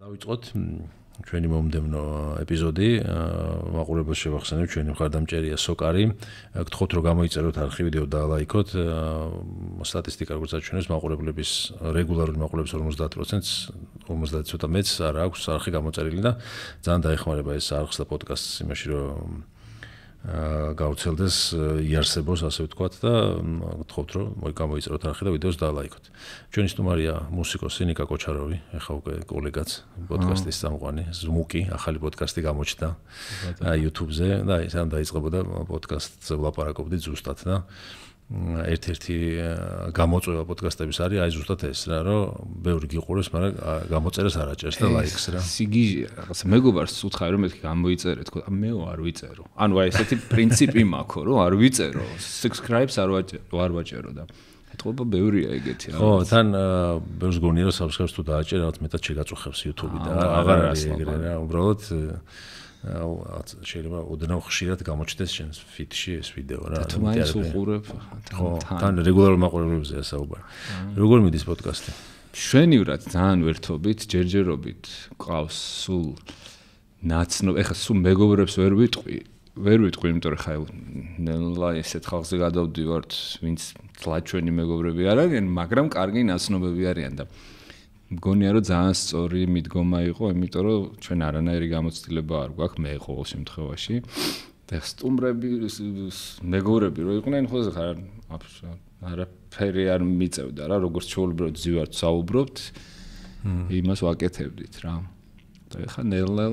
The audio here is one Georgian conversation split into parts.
დავიწყოთ ჩვენი მომდევნო ეპიზოდი. მაყურებელს შევახსენებ, ჩვენი მხარდამჭერია სოკარი. გთხოვთ რომ გამოიწეროთ არქივი და დაალაიქოთ. სტატისტიკა როგორც აჩვენებს, მაყურებლების რეგულარული მაყურებლების 50%-ს, 50 ცოტა მეც არ აქვს არხი გამოწერილი და ძალიან დაეხმარება ეს არხს და პოდკასტს იმაში რომ გავრცელდეს, იარსებოს, ასე ვთქვათ და გთხოვთ რომ გამოიწეროთ არხი და ვიდეოს დაალაიქოთ. ჩვენი სტუმარია მუსიკოსი ნიკა კოჩაროვი, ეხლა უკვე კოლეგაც პოდკასტის წამყვანი, ზმუკი, ახალი პოდკასტი გამოჩნდა YouTube-ზე და ისე დაიწყებოდა პოდკასტზე ვლაპარაკობდი ზუსტად და ერთ-ერთი გამოწვევა პოდკასტების არის აი ზუსტად ეს რა, რომ ბევრი გიყურებს, მაგრამ გამოწერას არ აჭერს და ლაიქს რა. სიგიჟეა, რაღაცა მეგობარს უთხარი რომ მეთქი გამოიწერე, თქო, მე არ ვიწერო. ანუ აი ესეთი პრინციპი მაქვს, რომ არ ვიწერო, subscribe-ს არ ვაჭერო და ეთყობა ბევრია ეგეთი რა. ხო, თან ბევრს გონია რომ subscribe-ს თუ დააჭერ, რაღაც მეტად შეგაწუხებს YouTube-ი და აღარ არის ეგრე რა, უბრალოდ შეიძლება ოდნავ ხშირად გამოჩნდეს შენს ფიტში ეს ვიდეო რა. თუ მაინც უყურებ, თან რეგულარულ მაყურებლებზეა საუბარი. როგორ მიდის პოდკასტი? შვენივრად ძალიან ვერთობით, ჯერჯერობით ყავს სულ ნაცნობ, ეხლა სულ მეგობრებს ვერ ვიტყვი, იმიტომ რომ ხა ნელა ესეთ ხალხზე გადავდივართ, ვინც თლად ჩვენი მეგობრები არ არიან, მაგრამ კარგი ნაცნობები არიან და მგონია რომ ძალიან სწორი მიდგომა იყო, იმიტომ რომ ჩვენ არანაირი გამოცდილება არ გვაქვს, მე ყოველ შემთხვევაში. და სტუმრები, მეგობრები რო იყვნენ, ხო არაფერი არ მიწევდა რა, როგორც ჩვეულებრივად ზივართ საუბრობთ, იმას ვაკეთებდით რა. და ეხლა ნელა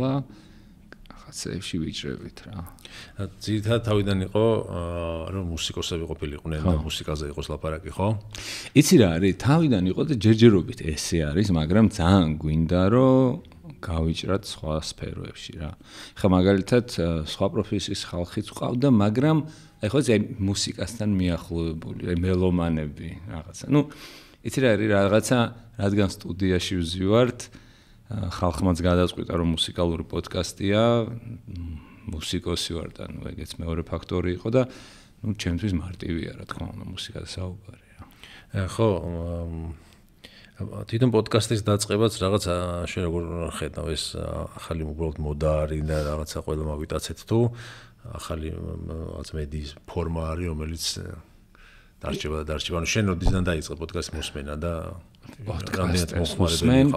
რაღაცებში ვიჭრებით რა. ძირითადად თავიდან იყო რომ მუსიკოსები ყოფილიყვნენ და მუსიკაზე იყოს ლაპარაკი, ხო? იცი რა არის, თავიდან იყო და ჯერჯერობით ესე არის, მაგრამ ძალიან გვინდა რომ გავიჭრათ სხვა სფეროებში რა. ხა მაგალითად სხვა პროფესიის ხალხიც ყავდა, მაგრამ ეხლა ეს მუსიკასთან მიახლოებული, მელომანები რაღაცა. ნუ იცი რა არის, რაღაცა რადგან სტუდიაში ვზივართ, ხალხმაც გადაწყვიტა რომ მუსიკალური პოდკასტია, მუსიკოსი ვარ და ნუ ეგეც მეორე ფაქტორი იყო და ნუ ჩემთვის მარტივია რა თქმა უნდა მუსიკაზე საუბარი რა. ხო, თვითონ პოდკასტის დაწყებაც რაღაც შენ როგორ ხედავ ეს ახალი უბრალოდ მოდა არის და რაღაცა ყველა მაგვიტაცეთ თუ ახალი რაღაც მედიის ფორმა არის რომელიც დარჩება. ანუ შენ როდისგან დაიწყე პოდკასტ მოსმენა და პოდკასტ მოსმენ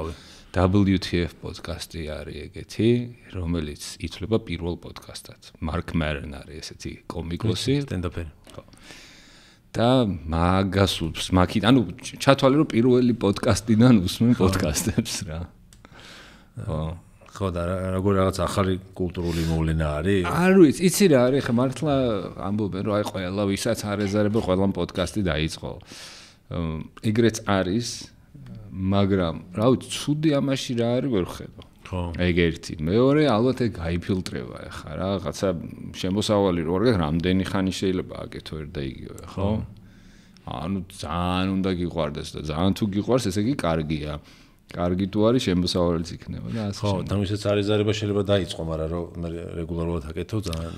WTF პოდკასტი არის ეგეთი, რომელიც ითვლება პირველ პოდკასტად. მარკ მარენ არის ესეთი კომიკოსი, სტენდაპერი. ხო. და მაგას მაქით, ანუ ჩათვალე რომ პირველი პოდკასტიდან უსმენ პოდკასტებს რა. ხო და როგორ რაღაც ახალი კულტურული მოვლენა არის? არ ვიცი, იცი რა არის, ხა მართლა ამბობენ რომ აი ყველა ვისაც არ ეზარება ყველამ პოდკასტი დაიწყო. ეგრეც არის, მაგრამ რა ვიცი, ცუდი ამაში რა არის ვერ ხედავ. ხო. ეგ ერთი. მეორე ალბათ ეგ გაიფილტრება ახლა რა, რაღაცა შემოსავალი რო არის, რამდენი ხანი შეიძლება აკეთო ერთ და იგივე, ხო? ანუ ძალიან უნდა გიყვარდეს და ძალიან თუ გიყვარს, ესე იგი კარგია. კარგი თუ არის, შემოსავალიც იქნება და ასე. ხო, თამაშიც არის ზარება შეიძლება დაიწყო, მაგრამ რომ მე რეგულარულად აკეთო ძალიან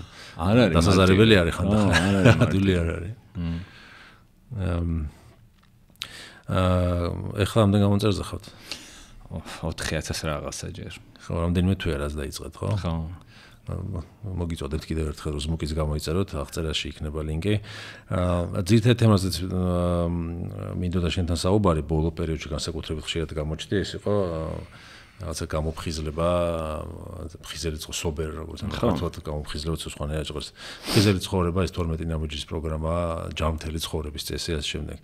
არ არის. დასაზარებელი არის ხანდახან. არ არის. მადული არ არის. ეხლა ამდენ გამონწერზე ხავთ? 4000 რაღაცა ჯერ. ხო, რამდენიმე თვეა რაც დაიწყეთ, ხო? ხო. მოგიწოდეთ კიდევ ერთხელ რომ ზმუკის გამოიწეროთ, აღწერაში იქნება ლინკი. ძირითადად თემაზეც მინდოდა შენთან საუბარი, ბოლო პერიოდში განსაკუთრებით ხშირად გამოჩნდა, ეს იყო რაღაცა გამოფხიზლება, ფხიზელი სობერ როგორც ქართულად გამოფხიზლება სხვანაირად ჟღერს. ფხიზელი ცხოვრება ეს 12 ნაბიჯის პროგრამა, ჯამთელი ცხოვრების წესი ასე შემდეგ.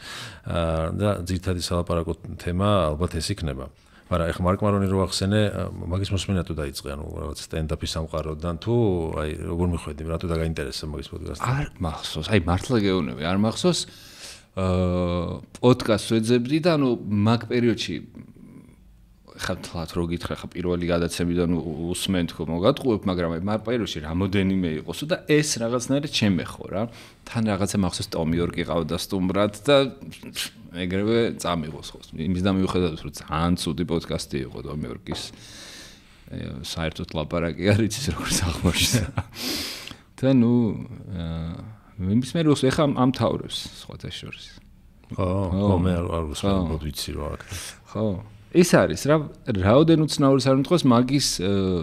და ძირითადი სალაპარაკო თემა ალბათ ეს იქნება. მაგრამ ეხლა მარკ მარონი რო ახსენე, მაგის მოსმენა თუ დაიწყე, ანუ რაღაც სტენდაპის სამყაროდან თუ აი როგორ მიხვედი, რატო დაგაინტერესა მაგის პოდკასტი? არ მახსოვს, აი მართლა გეუბნები, არ მახსოვს. პოდკასტს ვეძებდი და ანუ მაგ პერიოდში ხა თლათ რო გითხრა, ხა პირველი გადაცემიდან უსმენ თქო მოგატყუებ, მაგრამ აი მაგ პერიოდში რამოდენიმე იყოსო და ეს რაღაცნაირად ჩემეხო რა. თან რაღაცა მახსოვს ტომი ორკი ყავდა სტუმრად და ეგრევე წამიღოს ხო. იმის და მიუხედავად რომ ძალიან ცუდი პოდკასტი იყო ტომი ორკის. საერთოდ ლაპარაკი არის ის როგორც აღმოჩნდა. და ნუ იმის მე როს ეხა ამთავრებს სხვათა შორის. ხო, მე არ ვიცი რა აქ. ხო. ის არის რა რაოდენ უცნაურის არ მითხოს მაგის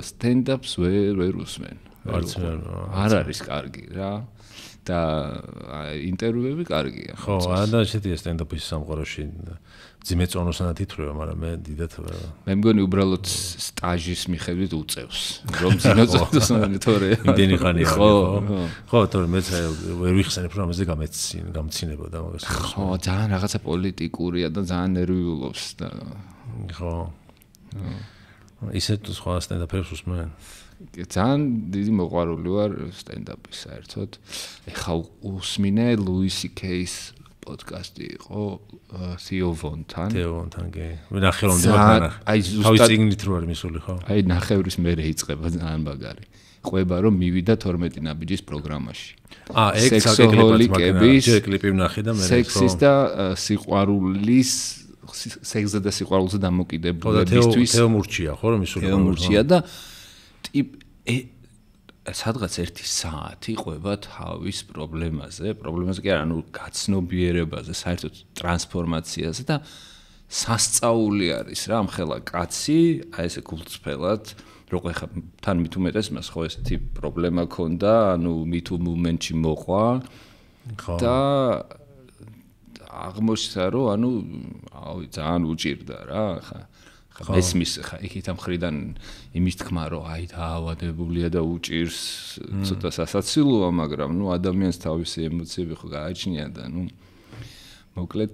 stand-ups ვერ უსმენ. არ არის კარგი რა. და ინტერვიუები კარგია. ხო, და ესეთია stand-up-ის სამყაროში ძიმეწონოსანად ითვლება, მაგრამ მე დიდად მე მგონი უბრალოდ სტაჟის მიხედვით უწევს. რომ ძიმეწონოსანად თორე. იმდენი ხანია. ხო, თორე მეც ვერ ვიხსენებ რომ ამაზე გამცინებოდა მაგას. ხო, ძალიან რაღაცა პოლიტიკურია და ძალიან ნერვიულობს და ხო. ისეთ სხვა stand-up-ებს უსმენ. ძალიან დიდი მოყვარული ვარ stand-up-ის საერთოდ. ეხა უსმინე Louis C.K.'s პოდკასტი იყო Theo Von-თან. Theo Von-თან, კი. მე ნახე რომ დიახ. აი ზუსტად ციგნით რო არის მისული, ხო? აი ნახევრის მერე იწყება ძალიან მაგარი. ყვება რომ მივიდა 12 ნაბიჯის პროგრამაში. ეგ სექსოჰოლიკების კლიპი ვნახე და მე სექსის და სიყვარულის სექსზე და სიყვარულზე დამოკიდებულებისთვის. თეო მურჩია, ხო რომ მისული? თეო მურჩია და სადღაც 1 საათი ყვება თავის პრობლემაზე კი არა, ანუ გაცნობიერებაზე, საერთოდ ტრანსფორმაციაზე და სასწაული არის რა, ამხელა კაცი, აი ესე გულწრფელად, როგორ ხა თან მით უმეტეს მას ხო ესეთი პრობლემა ქონდა, ანუ მით მომენტში მოყვა და აღმოჩნდა რომ ანუ ძალიან უჭირდა რა, ხა მესმის ხა იქით ამ ხრიდან იმის თქმა რომ აი დაავადებულია და უჭირს ცოტა სასაცილოა, მაგრამ ნუ ადამიანს თავისი ემოციები ხო გააჩნია და ნუ მოკლედ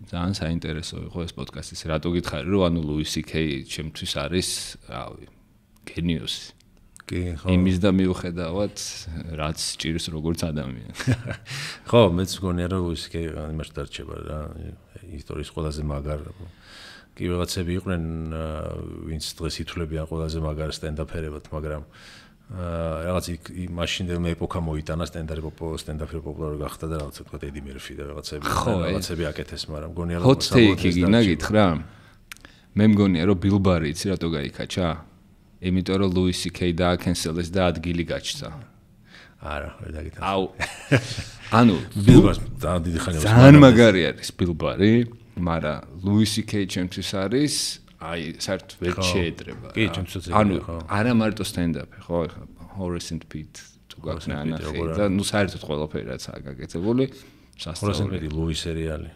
ძალიან საინტერესო იყო ეს პოდკასტი. რატო გითხარი რომ ანუ Louis C.K. ჩემთვის არის რავი გენიოსი. კი, ხო. იმის და მიუხედავად რაც ჭირს როგორც ადამიანს. ხო, მეც მგონია რომ Louis C.K. იმაში დარჩება რა, ისტორიის ყველაზე მაგარ კი ვიღაცები იყვნენ ვინც დღეს ითვლებიან ყველაზე მაგარ სტენდაფერებად, მაგრამ რაღაც მაშინდელმა ეპოქა მოიტანა სტენდაფერი პოპულარი გახდა და რაღაცა თქვა ედი მერფი და რაღაცები აკეთეს, მაგრამ მგონია რომ hot take გინდა გითხრა. მე მგონია რომ Bill Burr იცი რატო გაიქაჩა? იმიტომ რომ Louis C.K. დააკენსელეს და ადგილი გაჩნდა. არა, ვერ დაგითხრა. აუ. ანუ Bill Burr ძალიან დიდი ხანია. ძალიან მაგარი არის Bill Burr, მაგრამ Louis C.K. ჩემთვის არის აი საერთოდ ვერ შეედრება. კი, ჩემთვისაც ანუ არა მარტო stand-up-ი, ხო, ეხლა Horace and Pete თუ გაქვს ნანახი და ნუ საერთოდ ყველაფერი რაც გაკეთებული სასწაული. Louis სერიალი.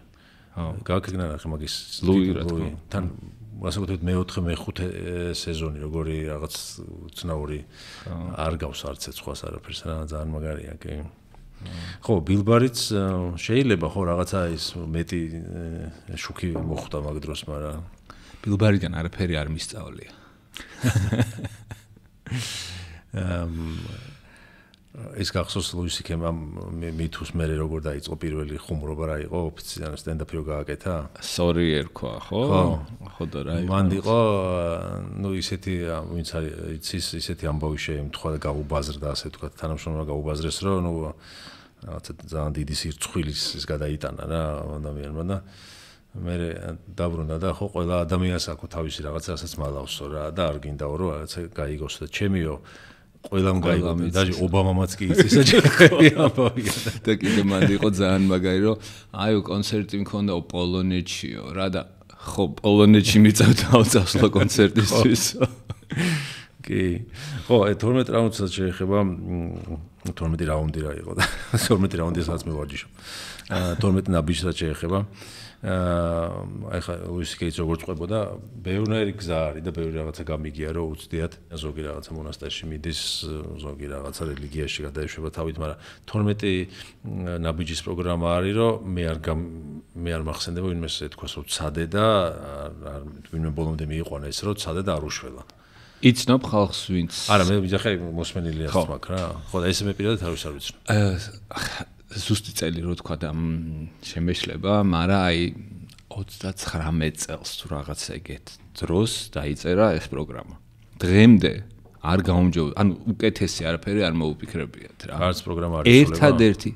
ხო, გაკეთნა ნახე მაგის Louis თან გასაკუთრებით მე-4 მე-5 სეზონი როგორი რაღაც ცნაური არ გავს არც ერთ სხვას არაფერს რა, ძალიან მაგარია, კი. ხო, Bill Burr-იც შეიძლება ხო რაღაცა ის მეტი შუქი მოხვდა მაგ დროს, მაგრამ Bill Burr-დან არაფერი არ მისწავლია. ეს გახსოვს Louis C.K.-მა მითუს მერე როგორ დაიწყო პირველი ხუმრობა რა იყო ოფიციალურად სტენდაფი რო გააკეთა? Sorry ერქვა, ხო? ხო და რა იყო? მან იყო ნუ ისეთი ვინც არის იცის ისეთი ამბავი შეემთხვა და გაუბაზრდა ასე ვთქვათ, თანამშრომლობა გაუბაზრეს რომ ნუ რაღაცა ძალიან დიდი სირცხვილის ის გადაიტანა რა ადამიანმა და მე დაბრუნდა და ხო ყველა ადამიანს აქვს თავისი რაღაცა რასაც მალავსო რა და არ გინდაო რომ რაღაცა გაიგოს და ჩემიო ყველამ გაიგო და ობამამაც კი იცის საჭიროები ამბავია და კიდე მანდ იყო ძალიან მაგარი რომ აიო კონცერტი მქონდა პოლონეთშიო რა და ხო პოლონეთში მიწევდა ავწასლა კონცერტისთვის კი ხო 12 რაუნდსაც შეეხება 12 რაუნდი რა იყო და 12 რაუნდისაც მივარჯიშო 12 ნაბიჯსაც შეეხება ეხა Louis C.K. როგორც ყვებოდა ბევრი გზა არის და ბევრი რაღაცა გამიგია რომ უცდიათ ზოგი რაღაცა მონასტერში მიდის ზოგი რაღაცა რელიგიაში გადაეშვება თავით მაგრამ 12 ნაბიჯის პროგრამა არის რომ მე არ მახსენდება ვინმე ეთქვას რომ ცადე და ვინმე ბოლომდე მიიყვანა ეს რომ ცადე და არ უშველა იცნობ ხალხს ვინც არა მე ვიძახე მოსმენილი არის მაგ რა ხო და ესე მე პირადად თავის არ ვიცნობ ზუსტი წელი რო თქვა და შემეშლება, მაგრამ აი 39 წელს თუ რაღაცა ეგეთ დროს დაიწერა ეს პროგრამა. დღემდე არ გაუმჯობ, ანუ უკეთესი არაფერი არ მოუფიქრებიათ რა. არც პროგრამა არ იცვლება. ერთადერთი,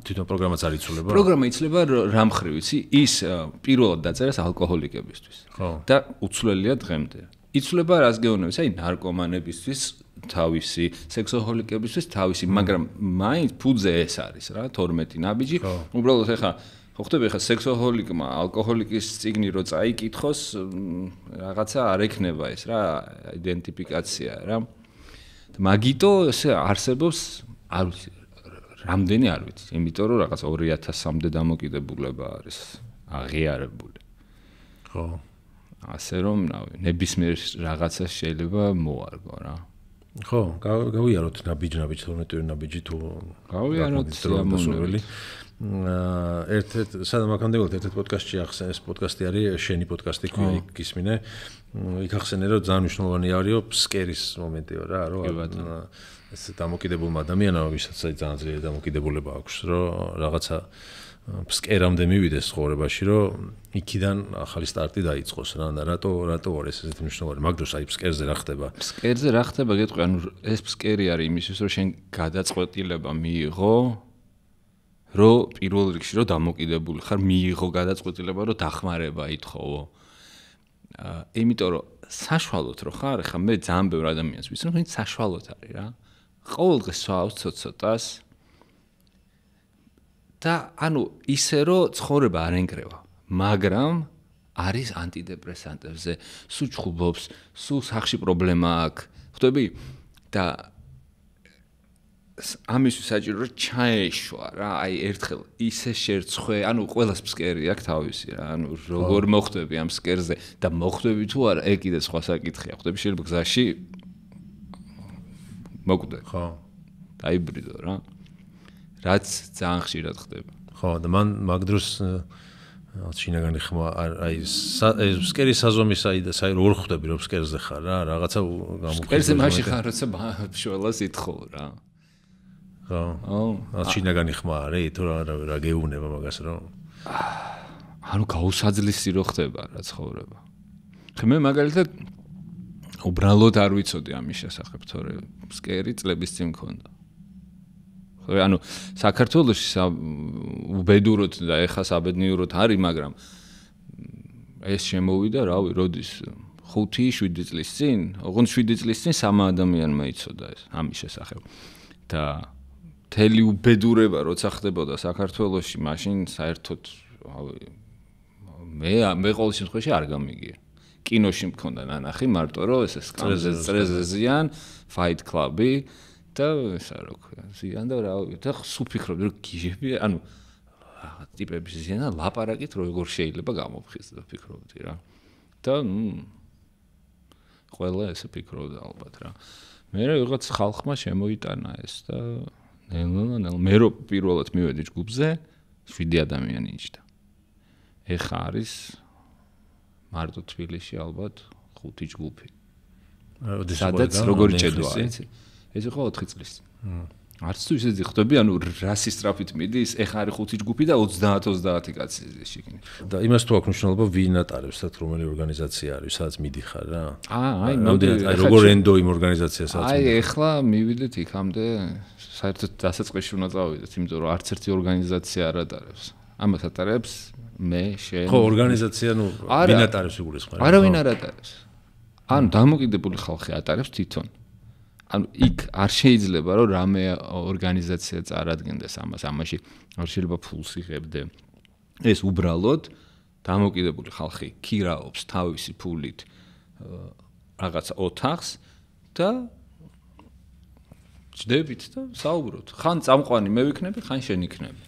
თვითონ პროგრამაც არ იცვლება. პროგრამა იცლება რა მხრივ იცი, ის პირველად დაწერას ალკოჰოლიკებისთვის. ხო. და უცვლელია დღემდე. იცვლება რას გეუბნებს, აი ნარკომანებისთვის თავისი სექსოჰოლიკებისთვის თავისი, მაგრამ მაინც ფუძე ეს არის რა 12 ნაბიჯი. უბრალოდ ეხა ხო ხდება ხა სექსოჰოლიკმა ალკოჰოლიკის წიგნი რო წაიკითხოს რაღაცა არ ექნება ეს რა იდენტიფიკაცია რა მაგიტო ესე არსებობს არ ვიცი რამდენი არ ვიცი იმიტომ რომ რაღაც 2000-მდე დამოკიდებულება არის აღიარებული ხო ასე რომ ნებისმიერ რაღაცას შეიძლება მოარგო რა ხო გავიაროთ ნაბიჯ 12 ნაბიჯი თუ გავიაროთ სიამოვნებით ერთ-ერთ სადამ აკამდეულად ერთ-ერთ პოდკასტში ახსენე ეს პოდკასტი არის შენი პოდკასტი გისმინე იქ ახსენე რომ ძალიან მნიშვნელოვანი არისო ფსკერის მომენტიო რა რომ ეს დამოკიდებულმა ადამიანმა ვისაც ძალიან ძლიერი დამოკიდებულება აქვს რომ რაღაცა ფსკერამდე მივიდეს ცხოვრებაში რომ იქიდან ახალი სტარტი დაიწყოს რა და რატო არის ესეთი მნიშვნელოვანი მაგ დროს აი ფსკერზე რა ხდება ფსკერზე რა ხდება გეტყვი ანუ ეს ფსკერი არის იმისთვის რომ შენ გადაწყვეტილება მიიღო რომ პირველ რიგში რომ დამოკიდებული ხარ მიიღო გადაწყვეტილება რომ დახმარება ითხოვო იმიტომ რომ საშუალოდ რო ხარ ხა მე ძალიან ბევრ ადამიანს ვიცნობ ვინც საშუალოდ არის რა ყოველ დღე სვავს ცოტ-ცოტას და ანუ ისე რომ ცხოვრება არ ენგრევა მაგრამ არის ანტიდეპრესანტებზე სულ ჩხუბობს სულ სახში პრობლემა აქვს ხვდები და ამისთვის საჭირო რომ ჩაეშვა რა აი ერთხელ ისე შერცხვე ანუ ყველას ფსკერი აქვს თავისი რა ანუ როგორ მოხვდები ამ ფსკერზე და მოხვდები თუ არა ეგ კიდე სხვა საკითხია ხვდები შეიძლება გზაში მოკვდე ხო დაიბრიდო რა რაც ძალიან ხშირად ხდება ხო და მან მაგ დროს შინაგანი ხმა აი ფსკერის საზომის აი და საერთოდ ვერ ხვდები რომ ფსკერზე ხარ რა რაღაცა გამოგხდება ფსკერზე მაშინ ხარ როცა შველას ითხოვ რა ხო შინაგანი ხმა არის თუ რა გეუბნება მაგას რომ ანუ გაუსაძლისი რო ხდება რა ცხოვრება ხე მე მაგალითად უბრალოდ არ ვიცოდი ამის შესახებ თორე ფსკერი წლების წინ მქონდა ხო ანუ საქართველოში უბედუროთ და ეხა საბედნიეროდ არის მაგრამ ეს შემოვიდა რავი როდის 5-7 წლის წინ ოღონდ 7 წლის წინ 3 ადამიანმა იცოდა ეს ამის შესახებ და თელი უბედურება როცა ხდებოდა საქართველოში მაშინ საერთოდ მე ყოველ შემთხვევაში არ გამიგია კინოში მქონდა ნანახი მარტო რომ ეს წრეზეზიან Fight Club-ი და ესა რო ზიან და რა და სულ ფიქრობდი რომ გიჟები ანუ რაღაც ტიპების ზიან და ლაპარაკით როგორ შეიძლება გამოფხიზდო ფიქრობდი რა და ყველა ესე ფიქრობდა ალბათ რა მე რაღაც ხალხმა შემოიტანა ეს და ნელ მე რო პირველად მივედი ჯგუფზე 7 ადამიანი იჭდა ეხა არის მარტო თბილისში ალბათ 5 ჯგუფი სადაც როგორი ჭედვა იცი ეს იყო 4 წლის არც თუ ისე ხვდები ანუ რასი სწრაფით მიდის ეხა არის 5 ჯგუფი და 30 კაცი შიგნით და იმას თუ აქვს მნიშვნელობა ვინ ატარებს და რომელი ორგანიზაცია არის სადაც მიდიხარ რა აი როგორ ენდო იმ ორგანიზაციას სადაც აი ეხლა მივიდეთ იქამდე საერთოდ დასაწყისში უნდა წავიდეთ იმიტომ რომ არც ერთი ორგანიზაცია არ ატარებს ამას ატარებს მე შენ ხო ორგანიზაცია ნუ ვინ ატარებს იგულისხმება არავინ არ ატარებს ანუ დამოკიდებული ხალხი ატარებს თვითონ ანუ იქ არ შეიძლება რომ რამე ორგანიზაცია წარადგენდეს ამაში არ შეიძლება ფულს იღებდე ეს უბრალოდ დამოკიდებული ხალხი ქირაობს თავისი ფულით რაღაც ოთახს და ჯდებით და საუბრობთ ხან წამყვანი მე ვიქნები ხან შენ იქნები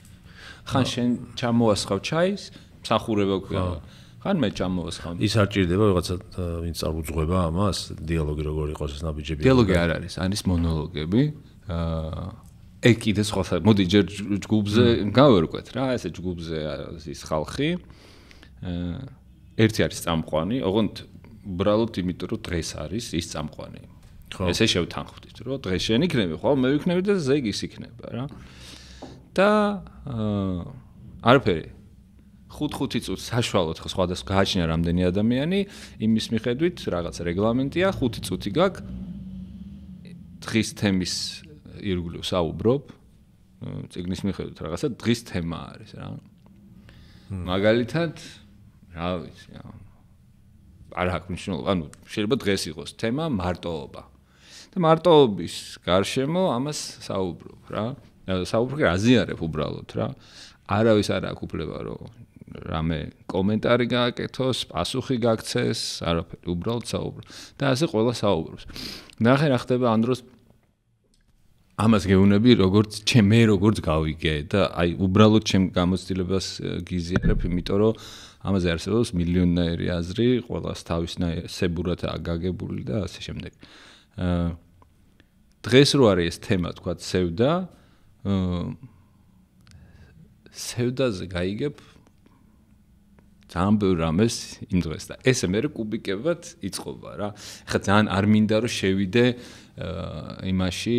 ხან შენ ჩამოასხავ ჩაის მსახურება ხან მე ჩამოასხავ ის არ ჭირდება რაღაცა ვინც წარუძღვება ამას დიალოგი როგორ იყოს ეს ნაბიჯები დიალოგი არ არის მონოლოგები ეგ კიდე სხვა მოდი ჯერ ჯგუფზე გავერკვეთ რა ესე ჯგუფზე ის ხალხი ერთი არის წამყვანი ოღონდ უბრალოდ იმიტომ რომ დღეს არის ის წამყვანი ესე შევთანხმდით რომ დღეს შენ იქნები ხო მე ვიქნები და ზეგ ის იქნება რა და არაფერი 5 წუთს საშუალოდ ხო სხვადასხვა გააჩნია რამდენი ადამიანი იმის მიხედვით რაღაც რეგლამენტია 5 წუთი გაქვს დღის თემის ირგვლივ საუბრობ წიგნის მიხედვით რაღაცა დღის თემა არის რა მაგალითად რა ვიცი არ აქვს მნიშვნელობა ანუ შეიძლება დღეს იყოს თემა მარტოობა და მარტოობის გარშემო ამას საუბრობ რა საუბრობ აზიარებ უბრალოდ რა არავის არ აქვს უფლება რომ რამე კომენტარი გააკეთოს, პასუხი გაქცეს, არაფერი, უბრალოდ საუბრო. და ასე ყველა საუბრობს. ნახე რა ხდება ამ დროს ამას გეუბნები როგორც მე როგორც გავიგე და აი უბრალოდ ჩემ გამოცდილებას გიზიარებ, იმიტომ რომ ამაზე არსებობს მილიონნაირი აზრი, ყველას თავისნაირად აგაგებული და ასე შემდეგ. დღეს რო არის ეს თემა, თქვა სევდა, სევდაზე გაიგებ ძალიან ბევრ რამეს იმ დღეს და ესე მე კუბიკებად იწყობა რა. ეხლა ძალიან არ მინდა რომ შევიდე იმაში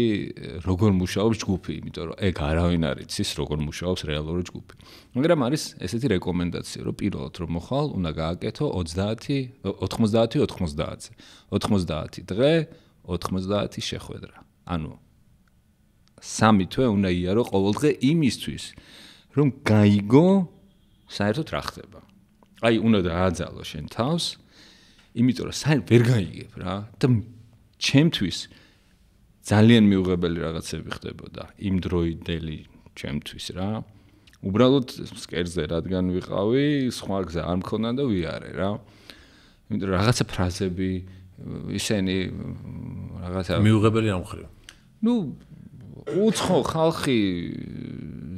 როგორ მუშაობს ჯგუფი, იმიტომ რომ ეგ არავინ არ იცის როგორ მუშაობს რეალური ჯგუფი. მაგრამ არის ესეთი რეკომენდაცია, რომ პირველად რომ მოხვალ, უნდა გააკეთო 90-90-90-ზე. 90 დღე, 90 შეხვედრა. ანუ 3 თვე უნდა იარო ყოველ დღე იმისთვის, რომ გაიგო საერთოდ რა ხდება. აი უნდა დააძალო შენ თავს, იმიტომ რომ საერთოდ ვერ გაიგებ რა და ჩემთვის ძალიან მიუღებელი რაღაცები ხდებოდა იმ დროიდელი ჩემთვის რა. უბრალოდ სკერზე რადგან ვიყავი, სხვა გზა არ მქონდა და ვიარე რა. იმიტომ რომ რაღაცა ფრაზები ისენი რაღაცა მიუღებელი ამ ხრივ. ნუ უცხო ხალხი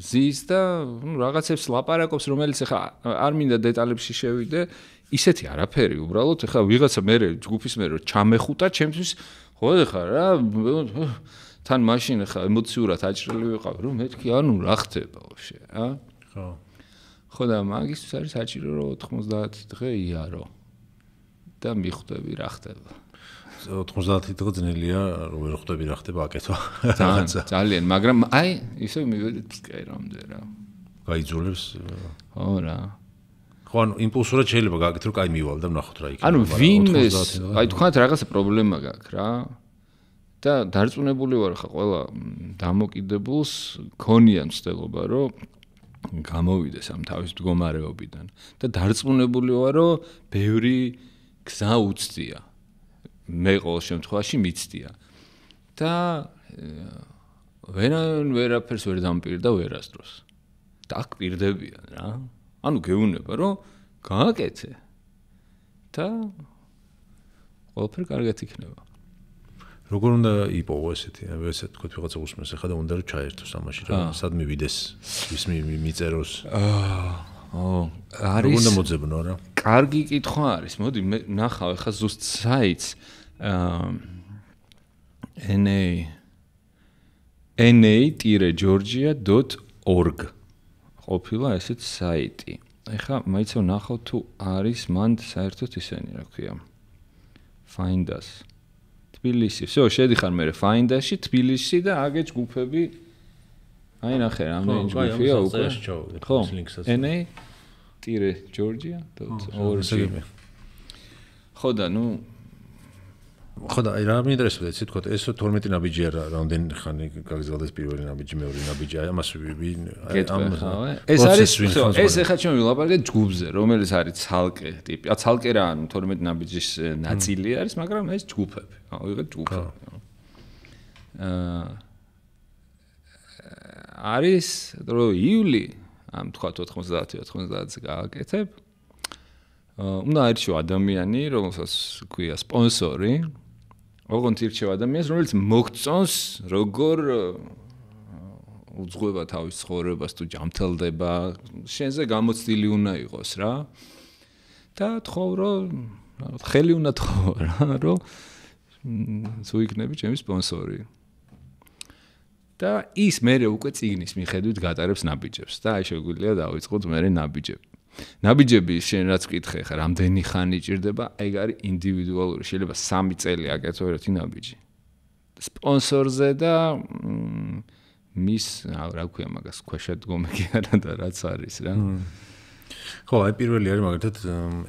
ზის და რაღაცებს ლაპარაკობს, რომელიც ახლა არ მინდა დეტალებში შევიდე, ისეთი არაფერი, უბრალოდ ახლა ვიღაცა მე ჯგუფის მე რომ ჩამეხუტა ჩემთვის, ხო ახლა რა თან მაშინ ახლა ემოციურად აჭრილი ვიყავ, რომ მეთქი ანუ რა ხდება ვაფშე, რა? ხო. ხო და მაგისთვის არის საჭირო რომ 90 დღე იარო და მიხვდები რა ხდება. 90 დღე ძნელია, რომ ვერ ხვდები რა ხდება აკეთვა. ძალიან, მაგრამ აი ისე მივედით სკერამდე რა. გაიძულებს. ხო რა. ხო, ანუ იმპულსურად შეიძლება გააკეთო, რომ კაი მივალ და ვნახოთ რა იქნება. ანუ ვინმეს, აი თქვათ რაღაცა პრობლემა გაქვს რა. და დარწმუნებული ვარ ხა ყველა დამოკიდებულს ქონია მცდელობა, რომ გამოვიდეს ამ თავის მდგომარეობიდან და დარწმუნებული ვარ, რომ ბევრი გზა უცდია. მე ყოველ შემთხვევაში მიცდია და ვერაფერს ვერ დამპირდა ვერასდროს და აქ პირდებიან რა. ანუ გეუბნება რომ გააკეთე და ყველაფერი კარგად იქნება. როგორ უნდა იპოვო ესეთი, ესე თქვა ვიღაცა უსმენს, ახლა და უნდა რომ ჩაერთოს ამაში რა, სად მივიდეს, ის მიწეროს. არის უნდა მოძებნო რა. კარგი კითხვა არის. მოდი მე ნახავ ახლა ზუსტ საიტს na-georgia.org ყოფილა ესეთ საიტი. ეხლა მაიცავ ნახავ თუ არის მანდ საერთოდ ისენი რა ქვია. Find us. თბილისი. всё, შედიხარ მე Find us-ში თბილისში და აგე ჯგუფები. აი ნახე რამდენი ჯგუფია უკვე. ხო, na-georgia.org. ხო და ნუ ხო და აი რა მინტერესებდა იცი თქვა ეს 12 ნაბიჯი არა რამდენი ხანი გაგზავნეს პირველი ნაბიჯი მეორე ნაბიჯი აი ამას ეს არის ეს ახლა ჩვენ ვილაპარაკეთ ჯგუფზე რომელიც არის ცალკე ტიპი ცალკე რა ანუ 12 ნაბიჯის ნაწილი არის მაგრამ ეს ჯგუფები ვიღეთ ჯგუფები არის რომ ივლი ამ თქვა 90-90-ზე გააკეთებ უნდა აირჩიო ადამიანი რომელსაც ქვია სპონსორი ოღონდ ირჩევ ადამიანს რომელიც მოგწონს როგორ უძღვება თავის ცხოვრებას თუ ჯამთელდება შენზე გამოცდილი უნდა იყოს რა და თხოვრო ხელი უნდა თხოვო რა რომ თუ იქნები ჩემი სპონსორი და ის მერე უკვე წიგნის მიხედვით გატარებს ნაბიჯებს და აი შეგვიძლია დავიწყოთ მერე ნაბიჯები ნაბიჯები შენ რაც ვკითხე ხა რამდენი ხანი ჭირდება ეგ არის ინდივიდუალური შეიძლება 3 წელი აკეთო ერთი ნაბიჯი სპონსორზე და მის რა ქვია მაგას ქვეშადგომი კი არა და რაც არის რა ხო აი პირველი არის მაგალითად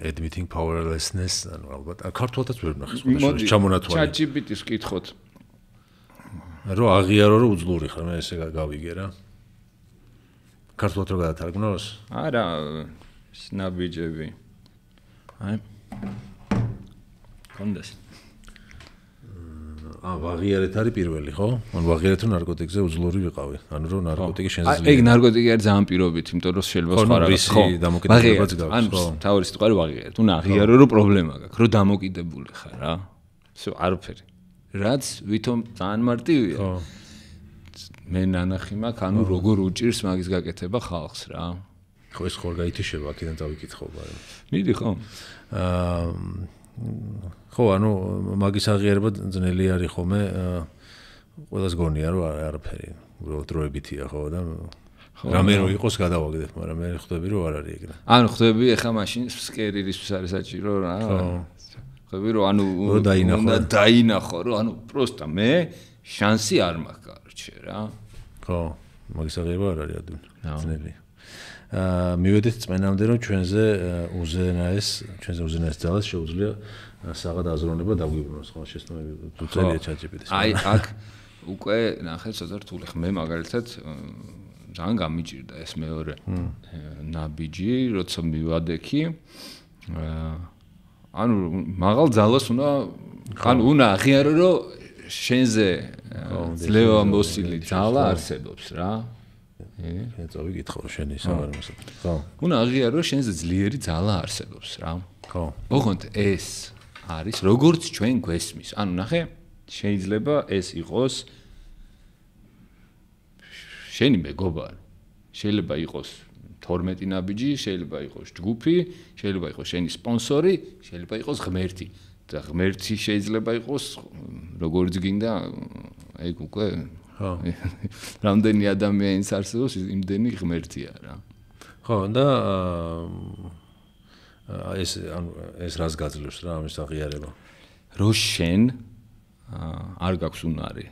admitting powerlessness ანუ ალბათ ქართულადაც ვერ ვნახე სხვა ჩამონათვალი ChatGPT-ს ვკითხოთ რო აღიარო რომ უძლური ხარ მე ესე გავიგე რა ქართულად რო გადათარგმნოს არა ნაბიჯები აი კონდეს ვაღიარეთ არის პირველი, ხო? ან ვაღიარეთ რომ ნარკოტიკზე უძლური ვიყავი. ანუ რომ ნარკოტიკი შენზე ძლიერია. ეგ ნარკოტიკი არის ძალიან პირობით, იმიტომ რომ შეიძლება სხვა რაღაც ხო, დამოკიდებულებაც გაქვს, ხო. თავის სიტყვარი ვაღიარეთ. უნდა აღიარო რომ პრობლემა გაქვს, რომ დამოკიდებული ხარ რა. всё, არაფერი. რაც ვითომ ძალიან მარტივია. ხო. მე ნანახი მაქვს, ანუ როგორ უჭირს მაგის გაკეთება ხალხს რა. ხო, ეს ხوار გაითიშება, აქედან დავიკითხო, მაგრამ. მიდი ხო? ხო, ანუ მაგის აღიარება ძნელი არის ხოლმე, ყველას გონია რომ არაფერი, უბრალოდ დროებითია ხო და რამე რო იყოს გადავაგდებ, მაგრამ მე ხვდები რომ არ არის ეგრე. ანუ ხვდები ახლა მაშინ სკერირისთვის არის საჭირო რა. ხვდები რომ ანუ უნდა დაინახო რომ ანუ პროსტა მე შანსი არ მაქვს კარჩე რა. ხო, მაგის აღიარება არ არის ადვილი. ძნელი. მივედით წმენამდე რომ ჩვენზე უზენაეს ძალას შეუძლია საღად აზროვნება დაგვიბრუნოს ხო შეცდომები თუ წერია ChatGPT-ს. აი აქ უკვე ნახე ცოტა რთული ხმე მაგალითად ძალიან გამიჭირდა ეს მეორე ნაბიჯი როცა მივადექი ანუ მაღალ ძალას უნდა აღიარო რომ შენზე ძლევამოსილი ძალა არსებობს რა. წავიკითხო შენი საღარიმოს. ხო. უნდა აღიარო რომ შენზე ძლიერი ძალა არსებობს რა. ხო. ოღონდ ეს არის როგორც ჩვენ გვესმის. ანუ ნახე, შეიძლება ეს იყოს შენი მეგობარი. შეიძლება იყოს 12 ნაბიჯი, შეიძლება იყოს ჯგუფი, შეიძლება იყოს შენი სპონსორი, შეიძლება იყოს ღმერთი. და ღმერთი შეიძლება იყოს როგორც გინდა, ეგ უკვე ხო. რამდენი ადამიანის არსებობს, იმდენი ღმერთია რა. ხო, და ეს რას გაძლევს რა ამის აღიარება? რო შენ არ გაქვს უნარი.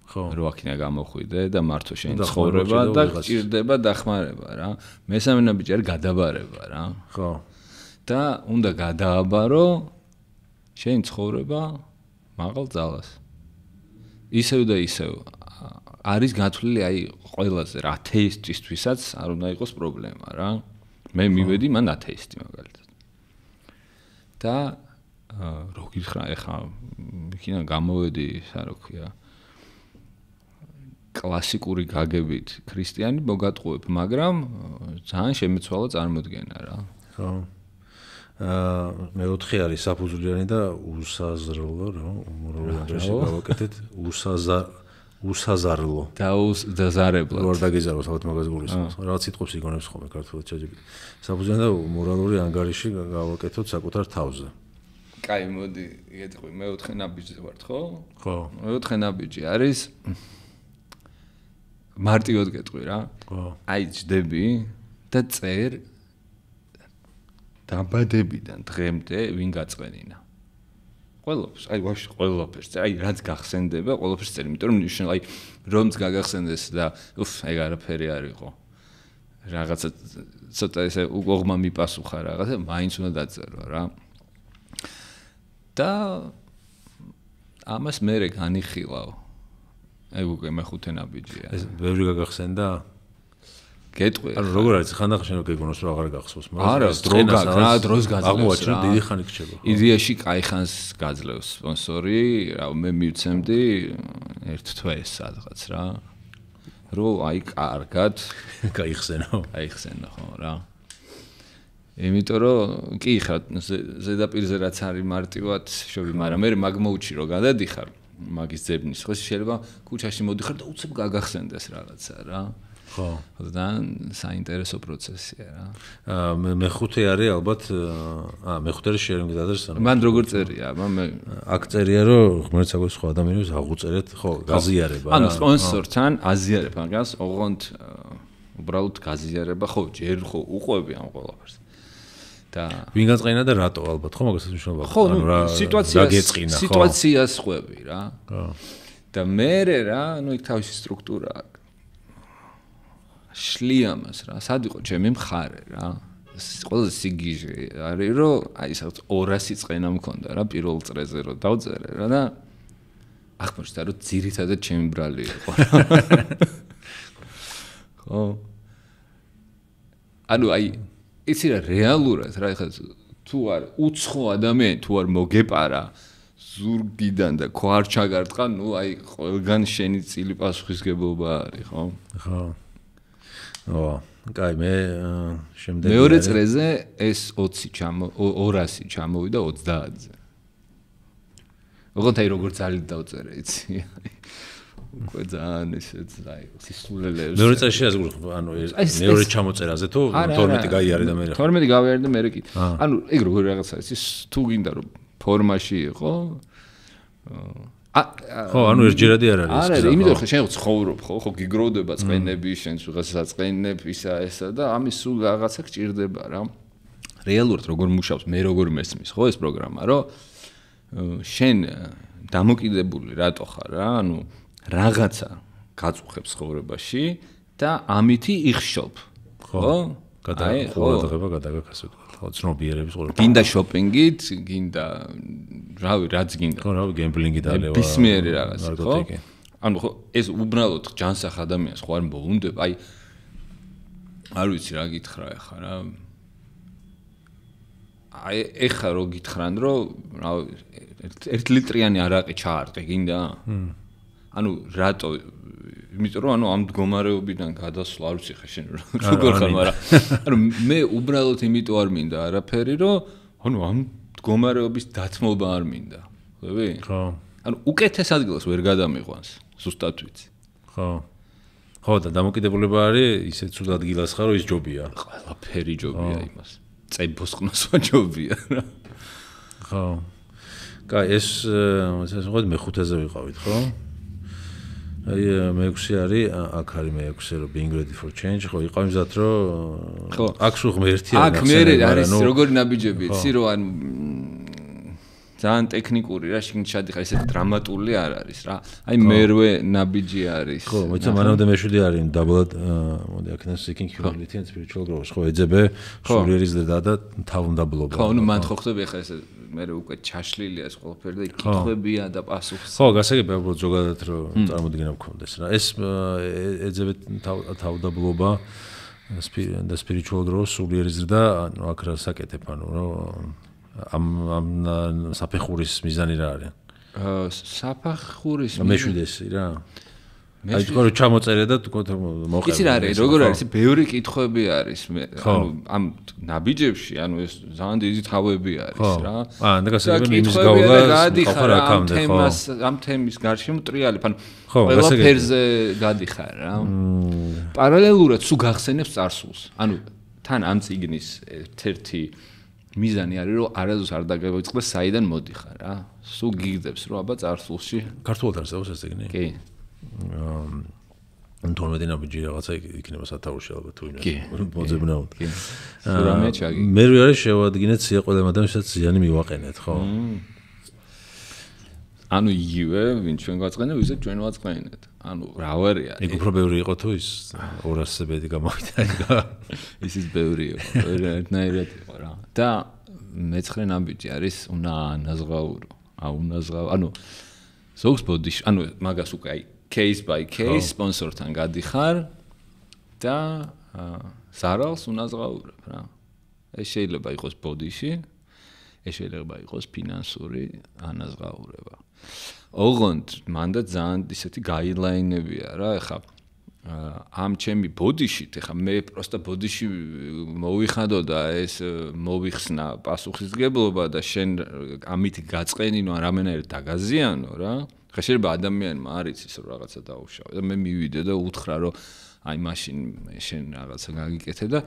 ხო. რო აქინა გამოხვიდე და მართო შენი ცხოვრება და გჭირდება დახმარება რა. მესამე ნაბიჯი არის გადაბარება რა. ხო. და უნდა გადააბარო შენი ცხოვრება მაღალ ძალას. ისევ და ისევ არის გათვლილი აი ყველაზე რა ათეისტისთვისაც არ უნდა იყოს პრობლემა რა. მე მივედი მან ათეისტი მაგალითად. და რო გითხრა ეხა იქიდან გამოვედი, რა ქვია, კლასიკური გაგებით ქრისტიანი მოგატყუებ, მაგრამ ძალიან შემეცვალა წარმოდგენა რა. ხო. მეოთხე არის საფუძვლიანი და უსაზრლო რა, უმრავლე ანგლისში გავაკეთეთ, უსაზარლო. და ზარებლად. რო არ დაგეზაროთ, ალბათ მაგას გულისხმობს. რაღაც სიტყვებს იგონებს ხოლმე ქართულად ChatGPT. საფუძვლიანი და მორალური ანგარიში გავაკეთოთ საკუთარ თავზე. კაი, მოდი, ეთქვი, მეოთხე ნაბიჯზე ვართ, ხო? ხო. მეოთხე ნაბიჯი არის მარტივად გეტყვი რა. ხო. აი, ჯდები და წერ დაბადებიდან დღემდე ვინ გაწყენინა. ყველაფერს, აი ვაფშე ყველაფერს, აი რაც გახსენდება, ყველაფერს წერ, იმიტომ რომ ნიშნავს, აი რომც გაგახსენდეს და ეგ არაფერი არ იყო. რაღაცა ცოტა ესე უგოღმა მიპასუხა რაღაცა, მაინც უნდა დაწერო რა. და ამას მე განიხილავ. ეგ უკვე მეხუთე ნაბიჯია. ეს ბევრი გაგახსენდა? გეტყვი. ანუ როგორ არის ხანდახან შენ გეგონოს რომ აღარ გახსოვს, არა, დროს გაძლევს. აღმოაჩინე დიდი ხანი გრჩება. იდეაში კაი ხანს გაძლევს სპონსორი, რა მე მივცემდი ერთ თვეს სადღაც რა. რო აი კარგად გაიხსენო. აიხსენო ხო რა. იმიტომ რომ კი ხარ ზედაპირზე რაც არის მარტივად შობი, მაგრამ მე მაგ მოუჩი რომ გადადიხარ მაგის ძებნის, ხო შეიძლება ქუჩაში მოდიხარ და უცებ გაგახსენდეს რაღაცა რა. ხო. და საინტერესო პროცესია რა. მეხუთე არის ალბათ, მეხუთე არის შერინგი დადრესა. მან როგორ წერია, მე აქ წერია რომ ღმერთს აქვს სხვა ადამიანებს აღუწერეთ, ხო, გაზიარება. ანუ სპონსორთან აზიარება მაგას, ოღონდ უბრალოდ გაზიარება, ხო, ჯერ ხო უყვები ამ ყველაფერს. და ვინ გაწყინა და რატო ალბათ, ხო, მაგასაც მნიშვნელობა აქვს. ანუ რა სიტუაციას სიტუაციას ყვები რა. ხო. და მე რა, ну იქ თავისი სტრუქტურა აქვს. შლიამას რა, სად იყო ჩემი მხარე რა. ყველაზე სიგიჟე არის რომ აი სადღაც 200 წენა მქონდა რა პირველ წრეზე რომ დავწერე რა და აღმოჩნდა რომ ძირითადად ჩემი ბრალი იყო რა. ხო. ანუ აი იცი რა რეალურად რა ეხლა თუ არ უცხო ადამიანი თუ არ მოგეპარა ზურგიდან და ხო არ ჩაგარტყა, ნუ აი ყველგან შენი წილი პასუხისგებლობა არის, ხო? ხო. კაი, მე შემდეგ მეორე წრეზე ეს 200 ჩამოვიდა 30-ზე. ოღონდ აი როგორ ძალით დავწერე, იცი? უკვე ძალიან ესეც აი სისულელეებს. მეორე წრეში ანუ მეორე ჩამოწერაზე თუ 12 გაიარე და მე 12 გავიარე და მე კი. ანუ ეგ როგორ რაღაცა ის თუ გინდა რომ ფორმაში იყო ხო, ანუ ერთჯერადი არ არის. არ არის, იმიტომ რომ შენ ცხოვრობ, ხო, გიგროვდება წვენები, შენ რაღაცა წვენებ ისა და ამის სულ რაღაცა გჭირდება რა. რეალურად როგორ მუშაობს, მე როგორ მესმის, ხო, ეს პროგრამა, რომ შენ დამოკიდებული რატო ხარ რა, ანუ რაღაცა გაწუხებს ცხოვრებაში და ამითი იხშობ, ხო? ყურადღება გადაგაქ ასე ვთქვათ. ხო, ცნობიერების ყურადღება. გინდა შოპინგით, გინდა რავი, რაც გინდა. ხო, რავი, გემბლინგი დალევა. ბისმიერი რაღაცა, ხო? ანუ ხო, ეს უბრალოდ ჯანსაღ ადამიანს ხო არ მოუნდება, აი არ ვიცი რა გითხრა ახლა რა. აი ეხა რო გითხრან, რომ რავი, 1 ლიტრიანი არაყი ჩაარტყე, გინდა? ანუ რატო იმიტომ რომ ანუ ამ მდგომარეობიდან გადასვლა არ ვიცი ხა შენ როგორ ხარ, მაგრამ ანუ მე უბრალოდ იმიტომ არ მინდა არაფერი, რომ ანუ ამ მდგომარეობის დათმობა არ მინდა. ხვდები? ხო. ანუ უკეთეს ადგილას ვერ გადამიყვანს, ზუსტად ვიცი. ხო. ხო და დამოკიდებულება არის ისეთ ცუდ ადგილას ხარ, რომ ის ჯობია. ყველაფერი ჯობია იმას. წებოსყნოსვა ჯობია რა. ხო. კაი, ეს ვთქვათ მე-5-ზე ვიყავით, ხო? აი მე-6 არის, აქ არის მე-6 რომ being ready for change, ხო, იყო იმზად რომ აქ სულ ღმერთი არის. აქ მე არის როგორი ნაბიჯები, იცი რომ ანუ ძალიან ტექნიკური რა, შიგნით შადიხარ, ესეთი დრამატული არ არის რა. აი მერვე ნაბიჯი არის. ხო, მოიცა მანამდე მე-7 არის double მოდი აქედან seeking humility and spiritual growth, ხო, ეძებე სულიერის ზრდა და თავმდაბლობა. ხო, ნუ მან ხო ხდები ახლა ეს მე უკვე ჩაშლილია ეს ყველაფერი და კითხვებია და პასუხს. ხო, გასაგებია უბრალოდ ზოგადად რომ წარმოდგენა მქონდეს რა. ეს ეძებე თავმდაბლობა და spiritual growth სულიერის ზრდა, ანუ აქ რა საკეთებ, ანუ რომ ამ საფეხურის მიზანი რა არის? საფეხურის მე-7-ესი რა. აი თქო რომ ჩამოწერე და თქო მოყევი. იცი რა არის, როგორ არის, ბევრი კითხვები არის მე, ანუ ამ ნაბიჯებში, ანუ ეს ძალიან დიდი თავები არის რა. და გასაგებია იმის გავლა გადიხარ ამ თემის გარშემო ტრიალებ, ანუ ყველაფერზე გადიხარ რა. პარალელურად სულ გახსენებს წარსულს. ანუ თან ამ წიგნის ერთ-ერთი მიზანი არის რომ არასდროს არ დაგავიწყდეს საიდან მოდიხარ რა. სულ გიგდებს რომ აბა წარსულში ქართულად არსებობს ეს წიგნი? კი. 12 ნაბიჯი რაღაცა იქნება სათაურში ალბათ თუ მოძებნაოდ. კი. სურამე ჩაგი. მე არის შევადგინეთ სია ყველა ადამიანსაც ზიანი მივაყენეთ, ხო? ანუ იგივე, ვინ ჩვენ გვაწყენებ, ისე ჩვენ ვაწყენეთ. ანუ რა ვარია? ეგ უფრო ბევრი იყო თუ ის 200-ზე მეტი გამოვიდა. ისიც ბევრი იყო, ერთნაირად იყო რა. და მე-9 ნაბიჯი არის უნდა ანაზღაურო. ანუ ზოგს ბოდიში, ანუ მაგას უკვე აი case by case სპონსორთან გადიხარ და ზარალს უნაზღაურებ რა. ეს შეიძლება იყოს ბოდიში, ეს შეიძლება იყოს ფინანსური ანაზღაურება. ოღონდ მანდა ძალიან ისეთი გაიდლაინებია რა, ეხა ამ ჩემი ბოდიშით, ეხა მე პროსტა ბოდიში მოვიხადო და ეს მოვიხსნა პასუხისგებლობა და შენ ამით გაწყენინო რამენაირად დაგაზიანო რა. ხა შეიძლება ადამიანმა არ იცის რომ რაღაცა დაუშავე და მე მივიდე და უთხრა რომ აი მაშინ შენ რაღაცა გაგიკეთე და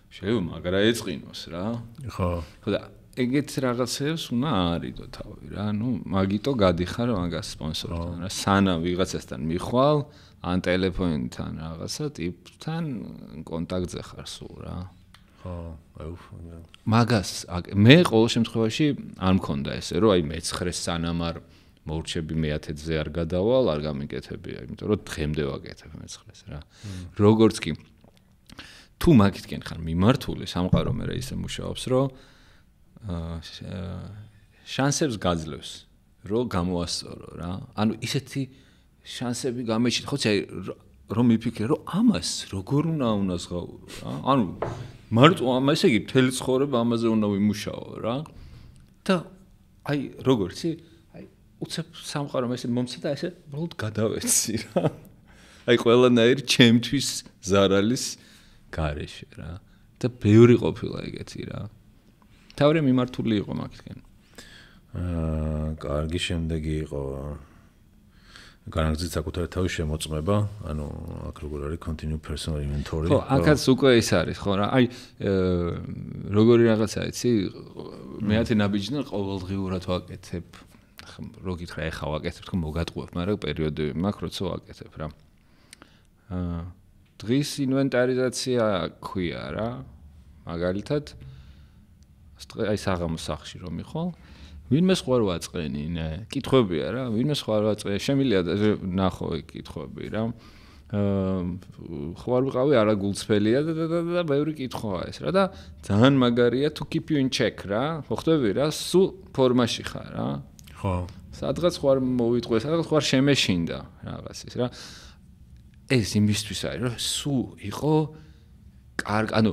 შეიძლება მაგრა ეწყინოს რა. ხო და ეგეთ რაღაცებს უნდა არიდო თავი რა. ნუ მაგიტო გადიხარ მაგას სპონსორთან რა. სანამ ვიღაცასთან მიხვალ ან ტელეფონთან რაღაცა ტიპთან კონტაქტზე ხარ სულ რა. ხო, მაგას მე ყოველ შემთხვევაში არ მქონდა ესე რომ აი მე-9 სანამ არ მოურჩები მე-10-ზე არ გადავალ, არ გამიკეთებია, იმიტომ რომ დღემდე ვაკეთებ მე-9-ს რა. როგორც კი თუ მაგითკენ ხარ მიმართული, სამყარო მე ისე მუშაობს, რომ შანსებს გაძლევს, რომ გამოასწორო რა. ანუ ისეთი შანსები გამეჩით, ხოცი აი რომ მიფიქრე, რომ ამას როგორ უნდა უნაზღაურო რა. ანუ მარტო ამას იგი მთელი ცხოვრება ამაზე უნდა ვიმუშაო რა. და აი როგორ იცი? აი უცებ სამყარო ესე მომცა და ესე უბრალოდ გადავეცი რა. აი ყველანაირი ჩემთვის ზარალის გარეშე რა. და ბევრი ყოფილა ეგეთი რა. თავი მიმართული იყო მაგისკენ. კარგი შემდეგი იყო განაგრძით საკუთარი თავის შემოწმება, ანუ აქ როგორ არის continue personal inventory. ხო, აქაც უკვე ის არის, ხო რა. აი როგორი რაღაცა იცი, მეათე ნაბიჯიდან ყოველდღიურად ვაკეთებ. რო გითხრა ეხა ვაკეთებ, თქო მოგატყუებ, მაგრამ პერიოდები მაქვს, როცა ვაკეთებ რა. დღის ინვენტარიზაცია ქვია რა. მაგალითად აი საღამოს სახლში რომ მიხვალ, ვინმე სხვა რო აწყენინე, კითხვებია რა, ვინმე სხვა რო აწყენინე, შემიძლია ნახო ეგ კითხვები რა. ხო არ ვიყავი არა გულწრფელია და ბევრი კითხვაა ეს რა და ძალიან მაგარია to keep you in check რა. ხო ხტები რა, სულ ფორმაში ხარ რა. ხო. სადღაც ხო არ მოვიტყვე, სადღაც ხო არ შემეშინდა რაღაც ის რა. ეს იმისთვის არის რომ სულ იყო კარგი, ანუ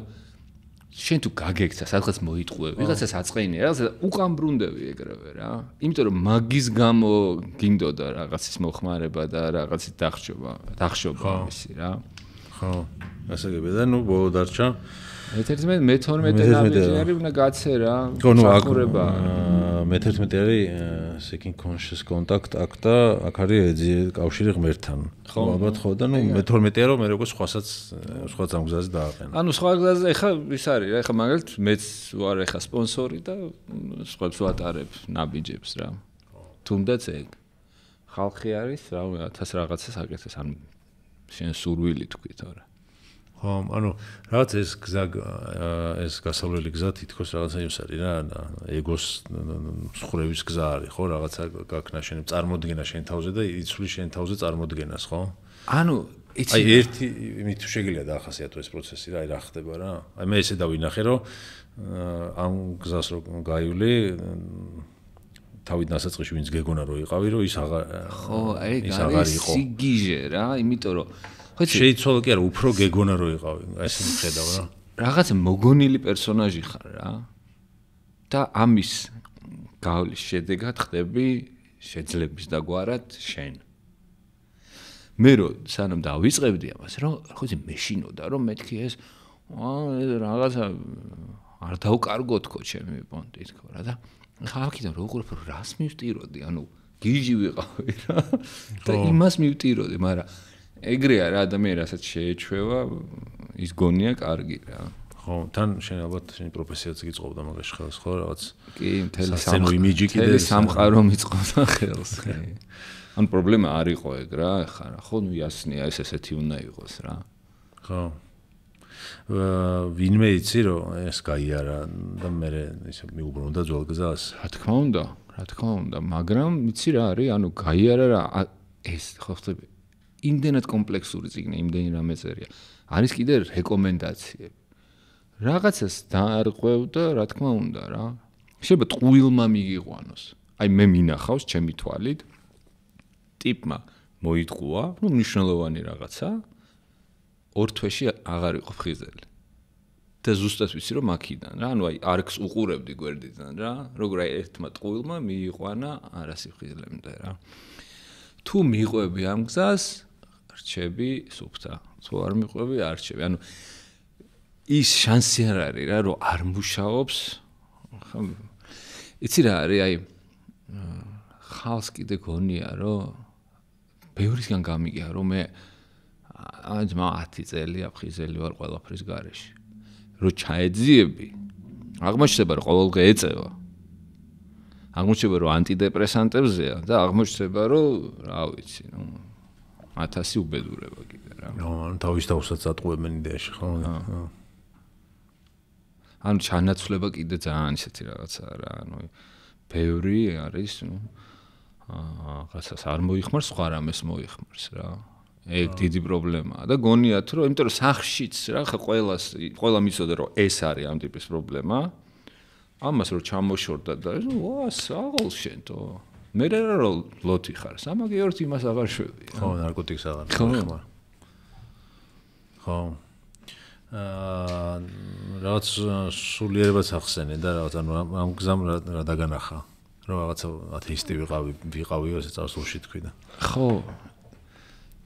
შენ თუ გაგექცა, სადღაც მოიტყვე, ვიღაცას აწყენინე, რაღაცა უკან ბრუნდები ეგრევე რა. იმიტომ რომ მაგის გამო გინდოდა რაღაცის მოხმარება და რაღაცის დახშობა ისი რა. ხო. ასე გებია და ნუ ბოლო დარჩა. მე-11 მე-12 ნაბიჯი არის უნდა გაცე რა. ხო, ნუ აქ მე-11 არის seeking conscious contact აქ და აქ არის კავშირი ღმერთთან. ხო, ალბათ ხო და ნუ მე-12-ია რომ მე როგორ სხვასაც სხვა ძამგზაზე დააყენა. ანუ სხვა გზაზე ეხა ის არის რა, ეხა მაგალითად მეც ვარ ეხა სპონსორი და სხვებს ვატარებ ნაბიჯებს რა. თუნდაც ეგ ხალხი არის რა 1000 რაღაცას აკეთეს ან შენ სურვილი თქვი თორე. ხო, ანუ რაღაც ეს გზა ეს გასავლელი გზა თითქოს რაღაცა იმს არის რა, ეგოს მსხრევის გზა არის, ხო, რაღაცა გაქნა შენ წარმოდგენა შენ თავზე და იცვლი შენ თავზე წარმოდგენას, ხო? ანუ იცი აი ერთი იმით შეიძლება დაახასიათო ეს პროცესი რა, აი რა ხდება რა. აი მე ესე დავინახე რომ ამ გზას რო გაივლი თავით დასაწყისში ვინც გეგონა რომ იყავი რომ ის აღარ ხო, აი არის სიგიჟე რა, იმიტომ რომ შეიცვალა კი არა, უფრო გეგონა რო იყავი, ეს მიხედავ რა. რაღაც მოგონილი პერსონაჟი ხარ რა. და ამის გავლის შედეგად ხდები შეძლების დაგვარად შენ. მე რო სანამ დავიწყებდი ამას, რომ ხო იცი მეშინოდა რომ მეთქი ეს რაღაცა არ დავკარგო თქო ჩემი პონტი თქო რა და ხა აქედან როგორ რას მივტიროდი, ანუ გიჟი ვიყავი რა. და იმას მივტიროდი, მაგრამ ეგრეა რა ადამიანი რასაც შეეჩვევა ის გონია კარგი რა. ხო, თან შენ ალბათ შენი პროფესიაც გიწყობდა მაგაში ხელს, ხო, რაღაც. კი, მთელი სცენო იმიჯი კიდე სამყარო მიწყობდა ხელს, კი. ან პრობლემა არ იყო ეგ რა, ხა რა, ხო, ნუ იასნია, ეს ესეთი უნდა იყოს რა. ხო. ვინმე იცი რომ ეს გაიარა და მე ისე მიუბრუნდა ძველ გზას. რა თქმა უნდა, მაგრამ იცი რა არის, ანუ გაიარა რა ეს ხო ხტები იმდენად კომპლექსური წიგნი, იმდენი რამე წერია. არის კიდე რეკომენდაციები. რაღაცას დაარღვევ და რა თქმა უნდა რა. შეიძლება ტყუილმა მიგიყვანოს. აი მე მინახავს ჩემი თვალით. ტიპმა მოიტყუა, ნუ მნიშვნელოვანი რაღაცა. 2 თვეში აღარ იყო ფხიზელი. და ზუსტად ვიცი რომ აქიდან რა, ანუ აი არქს უყურებდი გვერდიდან რა, როგორ აი ერთმა ტყუილმა მიიყვანა არასიფხიზლემდე რა. თუ მიყვები ამ გზას რჩები სუფთა, თუ არ მიყვები არ რჩები. ანუ ის შანსი არ არის რა, რომ არ მუშაობს. ხო, იცი რა არის, აი ხალხს კიდე გონია, რომ ბევრისგან გამიგია, რომ მე აი 10 წელია ფხიზელი ვარ ყველაფრის გარეშე. რო ჩაეძიები, აღმოჩნდება რომ ყოველდღე ეწევა. აღმოჩნდება რომ ანტიდეპრესანტებზეა და აღმოჩნდება რომ რა ვიცი, ნუ 1000 უბედურება კიდე რა. ანუ თავის თავსაც ატყუებენ იდეაში, ხო? ანუ ჩანაცვლება კიდე ძალიან ისეთი რაღაცაა რა, ანუ ბევრი არის, ნუ რაღაცას არ მოიხმარს, სხვა რამეს მოიხმარს რა. ეგ დიდი პრობლემაა და გონიათ რომ იმიტომ რომ სახშიც რა ხა ყველა მიცოდა რომ ეს არის ამ ტიპის პრობლემა. ამას რო ჩამოშორდა და ვა საღოლ შენთო მე რა ლოთი ხარ სამაგე ერთ იმას აღარ შვები ხო ნარკოტიკს აღარ ხმარ ხო რაღაც სულიერებას ახსენე და რაღაც ანუ ამ გზამ რა დაგანახა რომ რაღაცა ათეისტი ვიყავიო ესე წარსულში თქვი და ხო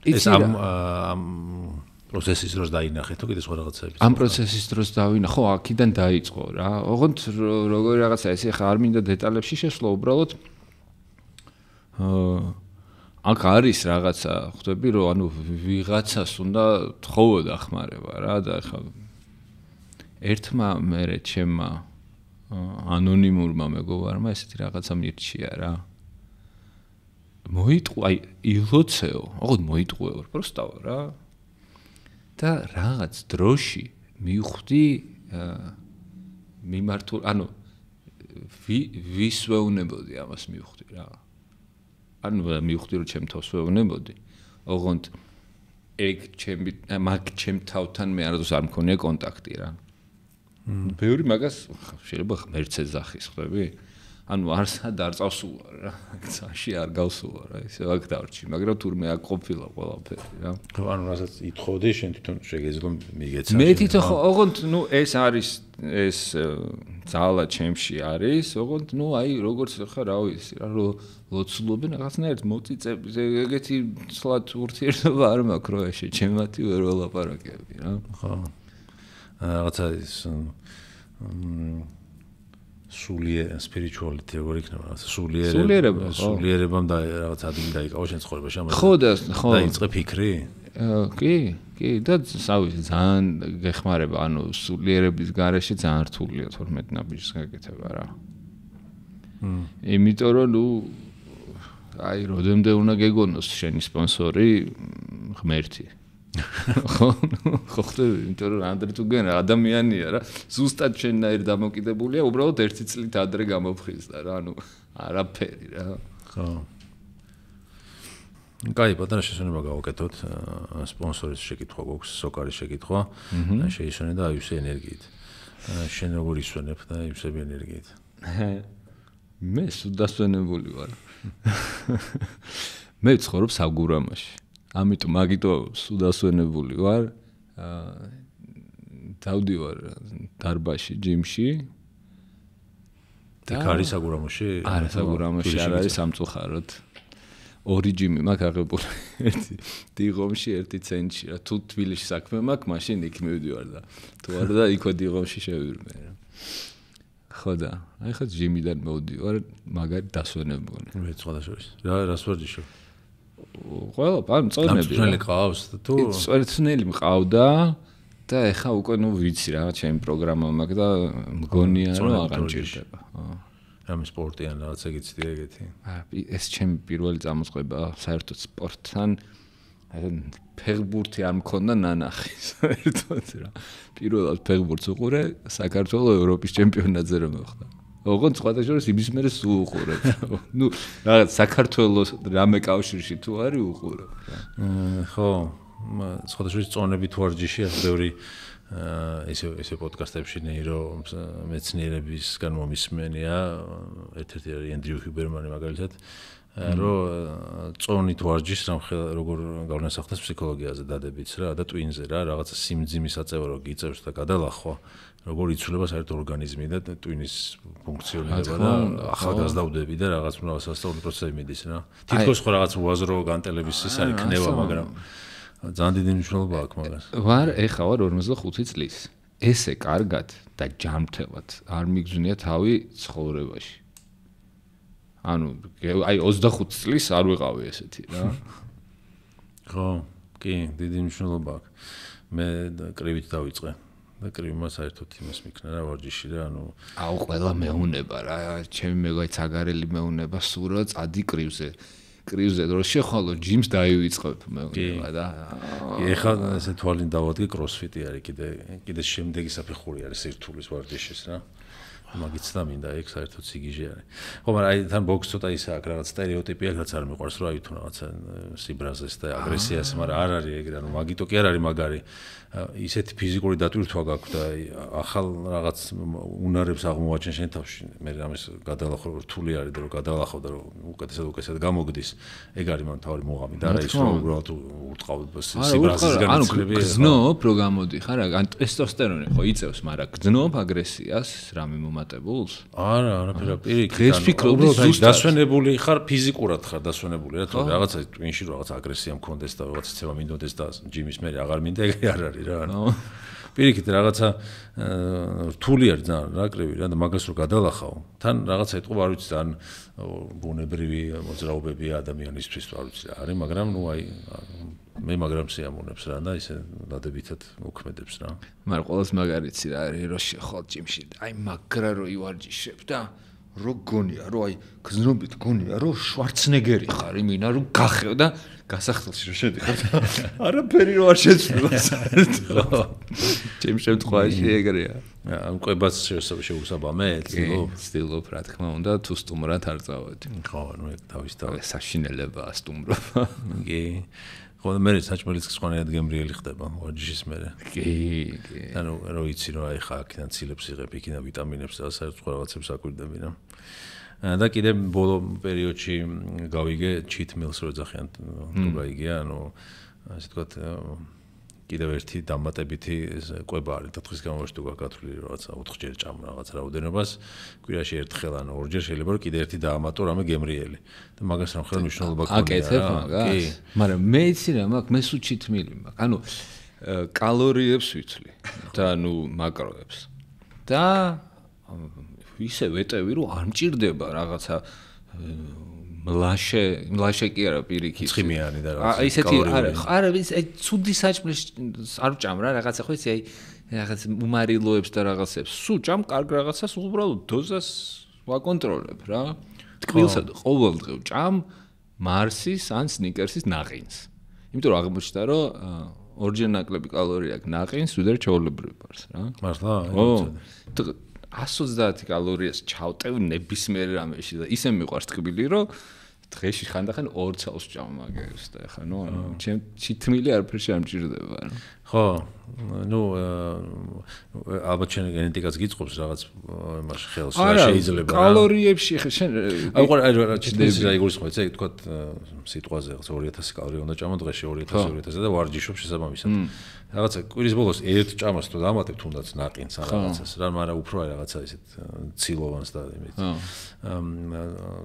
ეს ამ პროცესის დროს დაინახეთ თუ კიდე სხვა რაღაცები ამ პროცესის დროს დავინახე ხო აქედან დაიწყო რა ოღონდ როგორი რაღაცა ესე ხა არ მინდა დეტალებში შესვლა უბრალოდ აქ არის რაღაცა ხვდები რომ ანუ ვიღაცას უნდა თხოვო დახმარება რა და ხა ერთმა მერე ჩემმა ანონიმურმა მეგობარმა ესეთი რაღაცა მირჩია რა მოიტყვა აი ილოცეო ოღონდ მოიტყვეო პროსტავ რა და რაღაც დროში მივხვდი მიმართულ ანუ ვის ვეუნებოდი ამას მივხვდი რა ანუ მივხვდი რომ ჩემ თავს ვეუნებოდი ოღონდ ეგ მაგ ჩემ თავთან მე არასდროს არ მქონია კონტაქტი რა ბევრი მაგას შეიძლება ღმერთზე ზახის ხვდები ანუ არსად არ წავსულა რა წაში არ გავსულა რა ისე აქ დავრჩი მაგრამ თურმე აქ ყოფილა ყველაფერი რა ანუ რასაც ითხოვდი შენ თვითონ შეგეძლო მიგეცა მე თვითონ ოღონდ ნუ ეს არის ეს ძალა ჩემში არის ოღონდ ნუ აი როგორც ხა რა ვიცი რა ლოცულობენ რაღაცნაირად მოწიწები ეგეთი ცლად ურთიერთობა არ მაქვს რო ეშე ჩემათი ვერ ველაპარაკები რა ხო რაღაცა ის spirituality როგორ იქნება სულიერებამ და რაღაც ადგილი დაიკავა შენ ცხოვრებაში ამაზე ხო და ხო დაიწყე ფიქრი კი და ძალიან გეხმარება ანუ სულიერების გარეშე ძალიან რთულია 12 ნაბიჯს გაკეთება რა იმიტომ რომ ნუ აი როდემდე უნდა გეგონოს შენი სპონსორი ღმერთი ხო ხოხტები იმიტომ რომ ანდრე თუ გენ ადამიანია რა ზუსტად შენნაირ დამოკიდებულია უბრალოდ ერთი წლით ადრე გამოფხიზდა რა ანუ არაფერი რა ხო კაი პატარა შესვენება გავაკეთოთ სპონსორის შეკითხვა გვაქვს სოკარის შეკითხვა შეისვენე და აივსე ენერგიით შენ როგორ ისვენებ და აივსები ენერგიით მე სუდასვენებული ვარ მე ვცხოვრობ საგურამოში ამიტომ მაგიტო სუდასვენებული ვარ დავდივარ დარბაში ჯიმში და არის საგურამოში არა საგურამოში არ არის სამწუხაროდ ორი ჯიმი მაქვს აღებული ერთი დიღომში ერთი ცენტრში რა თუ თბილისში საქმე მაქვს მაშინ იქ მივდივარ და თუ არა და იქ დიღომში შევირმე რა ხო და აი ხა ჯიმიდან მოვდივარ მაგარი დასვენებული მე სხვადასხვა რას ვარჯიშობ ყველა პან წონები წონელი ყავს თუ წონელი მყავდა და ეხა უკვე ნუ ვიცი რა ჩემი პროგრამა მაქვს და მგონია რომ აღარ მჭირდება რამე სპორტიან რაღაც ეგეთი ეგეთი ეს ჩემი პირველი წამოწყება საერთოდ სპორტთან ფეხბურთი არ მქონდა ნანახი საერთოდ რა პირველად ფეხბურთს უყურე საქართველოს ევროპის ჩემპიონატზე რომ მოხდა ოღონდ სხვათა შორის იმის მერე სულ უყურებ ნუ რაღაც საქართველოს რამე კავშირში თუ არის უყურებ ხო სხვათა შორის წონები თუ ვარჯიში ასე ბევრი ესე პოდკასტებში ნეირო მეცნიერებისგან მომისმენია ერთ-ერთი არის ენდრიუ ჰიუბერმანი მაგალითად რომ წონით ვარჯიშს როგორ გავნასახდეს ფსიქოლოგიაზე დადებიც რა და ტვინზე რა რაღაცა სიმძიმის აწევა რო გიწევს და გადალახვა როგორ იცვლება საერთოდ ორგანიზმი და ტვინის ფუნქციონირება და ახალგაზრდავდები და რაღაც მრავალსასწაული პროცესები მიდის რა თითქოს ხო რაღაც უაზრო განტელების ის არის ქნება მაგრამ ძალიან დიდი მნიშვნელობა აქვს მაგას ვარ ეხა ვარ 45 წლის ესე კარგად და ჯანმრთელად არ მიგზნია თავი ცხოვრებაში ანუ აი 25 წლის არ ვიყავი ესეთი რა ხო კი დიდი მნიშვნელობა აქვს მე კრივით დავიწყე და კრივმა საერთოდ იმას მიქნა რა ვარჯიში რა ანუ აუ ყველა მეუნება რა ჩემი მეგობრიც აგარელი მეუნება სურო წადი კრივზე რო შეხვალო ჯიმს დაივიწყებ მეუნება და ეხლა ესე თვალინ დავადგე კროსფიტი არის კიდე შემდეგი საფეხური არის სირთულის ვარჯიშის რა მაგიც და მინდა ეგ საერთოდ სიგიჟე არის. ხო, მაგრამ აი თან ბოქს ცოტა ისაა, რაღაც სტერეოტიპი აქვს, რაც არ მიყვარს, რომ აი თუ რაღაცა სიბრაზეს და აგრესიას, მაგრამ არ არის ეგრე, ანუ მაგიტო კი არ არის მაგარი. ისეთი ფიზიკური დატვირთვა გაქვს და ახალ რაღაც უნარებს აღმოაჩენ შენ თავში. მე ამას გადალახო რთული არის და რომ გადალახო და რომ უკეთესად გამოგდის, ეგ არის მან თავი მოღამი და არა ის რომ უბრალოდ ურტყავ სიბრაზის განაცვლები. ანუ გზნობ რო გამოდიხარ, ან ტესტოსტერონი ხო იწევს, მაგრამ გზნობ აგრესიას, რამე დამატებულს? არა, პირიქით. დღეს ფიქრობდი ზუსტად დასვენებული ხარ, ფიზიკურად ხარ დასვენებული, რა თქმა უნდა, რაღაცა ტვინში რაღაცა აგრესია მქონდეს და რაღაცა ცევა მინდოდეს და ჯიმის მე აღარ მინდა ეგრე არ არის რა. პირიქით რაღაცა რთული არის ძალიან რაკრივი რა და მაგას რო გადალახავ, თან რაღაცა ეთყობა არ ვიცი ძალიან ბუნებრივი მოძრაობები ადამიანისთვის არ ვიცი რა არის, მაგრამ ნუ აი მე მაგრამ სიამოვნებს რა და ისე დადებითად მოქმედებს რა. მაგრამ ყოველს მაგარიცი რა არის რო შეხვალ ჯიმში აი მაგრა რო ივარჯიშებ და რო გონია რო აი გზნობით გონია რო შვარცნეგერი ხარ იმინა რო გახევ და გასახდელში რო შედიხარ არაფერი რო არ შეცვლა საერთოდ ჩემ შემთხვევაში ეგრეა ამ ყვებას შეუსაბამე ცდილობ რა თქმა უნდა თუ სტუმრად არ წავედი ხო ნუ ეგ თავის საშინელებაა სტუმრობა კი ხო მე საჭმელიც სხვანაირად გემრიელი ხდება ვარჯიშის მერე კი ანუ რო იცი რომ აი ხა აქედან ცილებს იღებ იქიდან ვიტამინებს და საერთოდ რაღაცებს აკვირდები რა და კიდე ბოლო პერიოდში გავიგე cheat meals რო ეძახიან თუ გაიგია ანუ ასე ვთქვათ კიდევ ერთი დამატებითი კვება არის და დღის განმავლობაში თუ გაგათვლილი რაღაცა 4ჯერ ჭამ რაღაც რაოდენობას კვირაში ერთხელ ან ორჯერ შეიძლება რომ კიდე ერთი დაამატო რამე გემრიელი და მაგას რა ხელ მნიშვნელობა ქონია აკეთებ მაგას მაგრამ მე იცი რა მაქვს მე სულ cheat meal მაქვს ანუ კალორიებს ვიცვლი და ნუ მაკროებს და ისე ვეტევი რომ არ მჭირდება რაღაცა მლაშე კი არა პირიქით ცხიმიანი და რაღაცა ისეთი არა აი ცუდი საჭმლის არ ვჭამ რა რაღაცა ხო იცი აი რაღაც უმარილოებს და რაღაცებს სულ ჭამ კარგ რაღაცას უბრალოდ დოზას ვაკონტროლებ რა თკბილსა და ყოველდღე ვჭამ მარსის ან სნიკერსის ნაყინს იმიტომ რომ აღმოჩნდა რომ ორჯერ ნაკლები კალორია აქვს ნაყინს ვიდრე ჩვეულებრივ ბარს რა მართლა ო 130 კალორიას ჩავტევ ნებისმიერ რამეში და ისე მიყვარს თკბილი რომ დღეში ხანდახან 2 წელს ვჭამ მაგერს და ეხა ნუ ჩემ ჩითმილი არაფერში არ მჭირდება რა ხო ნუ ალბათ შენ გენეტიკაც გიწყობს რაღაც იმაში ხელს რა შეიძლება რა კალორიებში ხე შენ აი უყურე რა ჩიტმილს რა იგულისხმობ ესე თქვა სიტყვაზე რაღაც 2000 კალორია უნდა ჭამო დღეში 2000 და ვარჯიშობ შესაბამისად რაღაცა კვირის ბოლოს ერთ ჭამას თუ დამატებ თუნდაც ნაყინს ან რაღაცას რა მაგრამ უფრო აი რაღაცა ისეთ ცილოვანს და იმით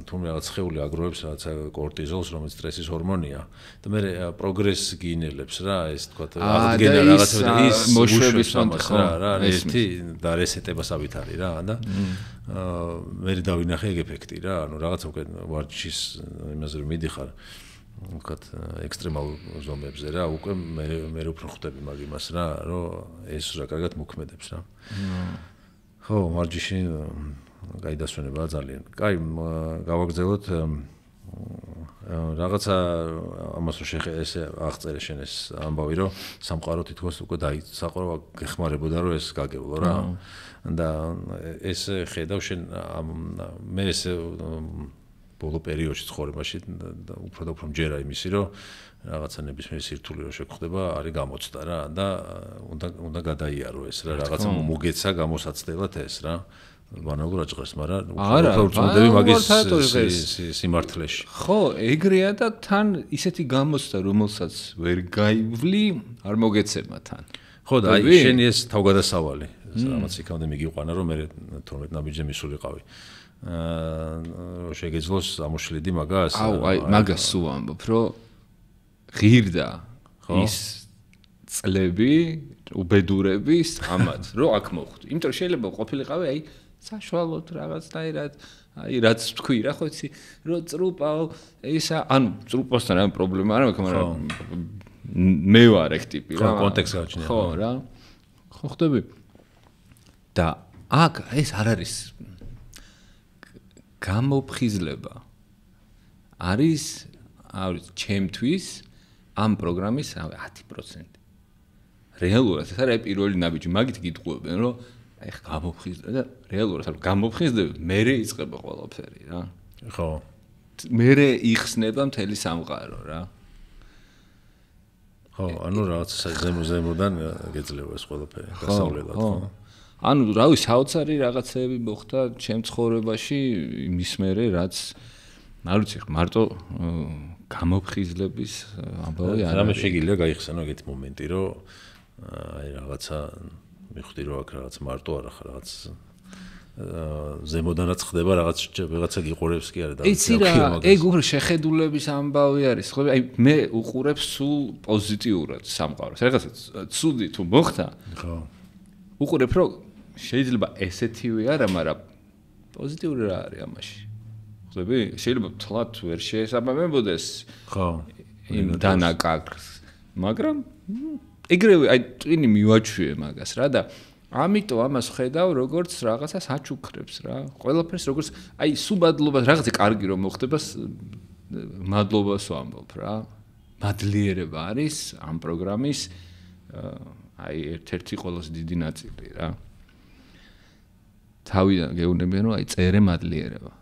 თუ რაღაც ხეული აგროვებს რაღაცა კორტიზოლს რომელიც სტრესის ჰორმონია და მე პროგრესს გინელებს რა ეს თქვა აღდგენა რაღაცა და ის მოშვების სამას რა ერთი და რესეტებას ავითარი რა და მე დავინახე ეგ ეფექტი რა ანუ რაღაცა უკვე ვარჯიშის იმაზე რომ მიდიხარ ვთქვათ ექსტრემალურ ზომებზე რა უკვე მე უფრო ხვდები მაგ იმას რა რომ ეს რა კარგად მოქმედებს რა ხო ვარჯიში კაი დასვენებაა ძალიან კაი გავაგრძელოთ რაღაცა ამას რო ესე აღწერე შენ ეს ამბავი რომ სამყარო თითქოს უკვე საყორო გეხმარებოდა რომ ეს გაგევლო რა და ეს ხედავ შენ მე ეს ბოლო პერიოდში ცხოვრებაში და უფრო მჯერა იმისი რომ რაღაცა ნებისმიერი სირთულე რო შეგხვდება არის გამოცდა რა და უნდა გადაიარო ეს რა რაღაცა მოგეცა გამოსაცდელად ეს რა ბანალურ აჭყერს მაგრამ უფრო წოდები მაგის სიმართლეში ხო ეგრეა და თან ისეთი გამოცდა რომელსაც ვერ გაივლი არ მოგეცემა თან ხო და აი შენი ეს თავგადასავალი რამაც იქამდე მიგიყვანა რომ მე 12 ნაბიჯზე მისულიყავი შეგეძლოს ამოშლიდი მაგას აუ აი მაგას სულ ამბობ რომ ღირდა ის წლები უბედურების ამათ რომ აქ მოხვდი იმიტომ რომ შეიძლება ყოფილიყავი აი საშუალოდ რაღაცნაირად აი რაც თქვი რა ხო იცი რომ წრუპავ ისა ანუ წრუპოსთან რა პრობლემა არ მაქვს მაგრამ მე ვარ ეგ ტიპი რა კონტექსტი გაჩნია ხო რა ხო ხდები და აქ ეს არ არის გამოფხიზლება არის ჩემთვის ამ პროგრამის 10% რეალურად ეს არის პირველი ნაბიჯი მაგით გიტყუებენ რომ აი ხა გამოფხიზლება და რეალურად არ გამოფხიზლება მერე იწყება ყველაფერი რა ხო მერე იხსნება მთელი სამყარო რა ხო ანუ რაღაც ზემოდან გეძლევა ეს ყველაფერი გასავლელად ხო ანუ რავი საოცარი რაღაცები მოხდა ჩემ ცხოვრებაში იმის მერე რაც არ ვიცი მარტო გამოფხიზლების ამბავი არ არის რამე შეგიძლია გაიხსენო ეგეთი მომენტი რომ აი რაღაცა მიხვდი რომ აქ რაღაც მარტო არა ხარ რაღაც ზემოდანაც ხდება რაღაცა გიყურებს კი არა და იცი რა, ეგ უფრო შეხედულების ამბავი არის, ხო? აი მე უყურებ სულ პოზიტიურად სამყაროს. რაღაცა ცუდი თუ მოხდა, ხო. უყურებ რომ შეიძლება ესეთივე არა, მაგრამ პოზიტიური რა არის ამაში? ხვდები? შეიძლება თლათ ვერ შეესაბამებოდეს ხო. იმ დანაკარგს, მაგრამ ეგრევე აი ტვინი მივაჩვიე მაგას რა და ამიტომ ამას ხედავ როგორც რაღაცას აჩუქრებს რა. ყველაფერს როგორც აი სუბადლობას რაღაცა კარგი რომ მოხდება მადლობას ვამბობ რა. მადლიერება არის ამ პროგრამის აი ერთ-ერთი ყველაზე დიდი ნაწილი რა. თავიდან გეუბნებიან რომ აი წერე მადლიერება.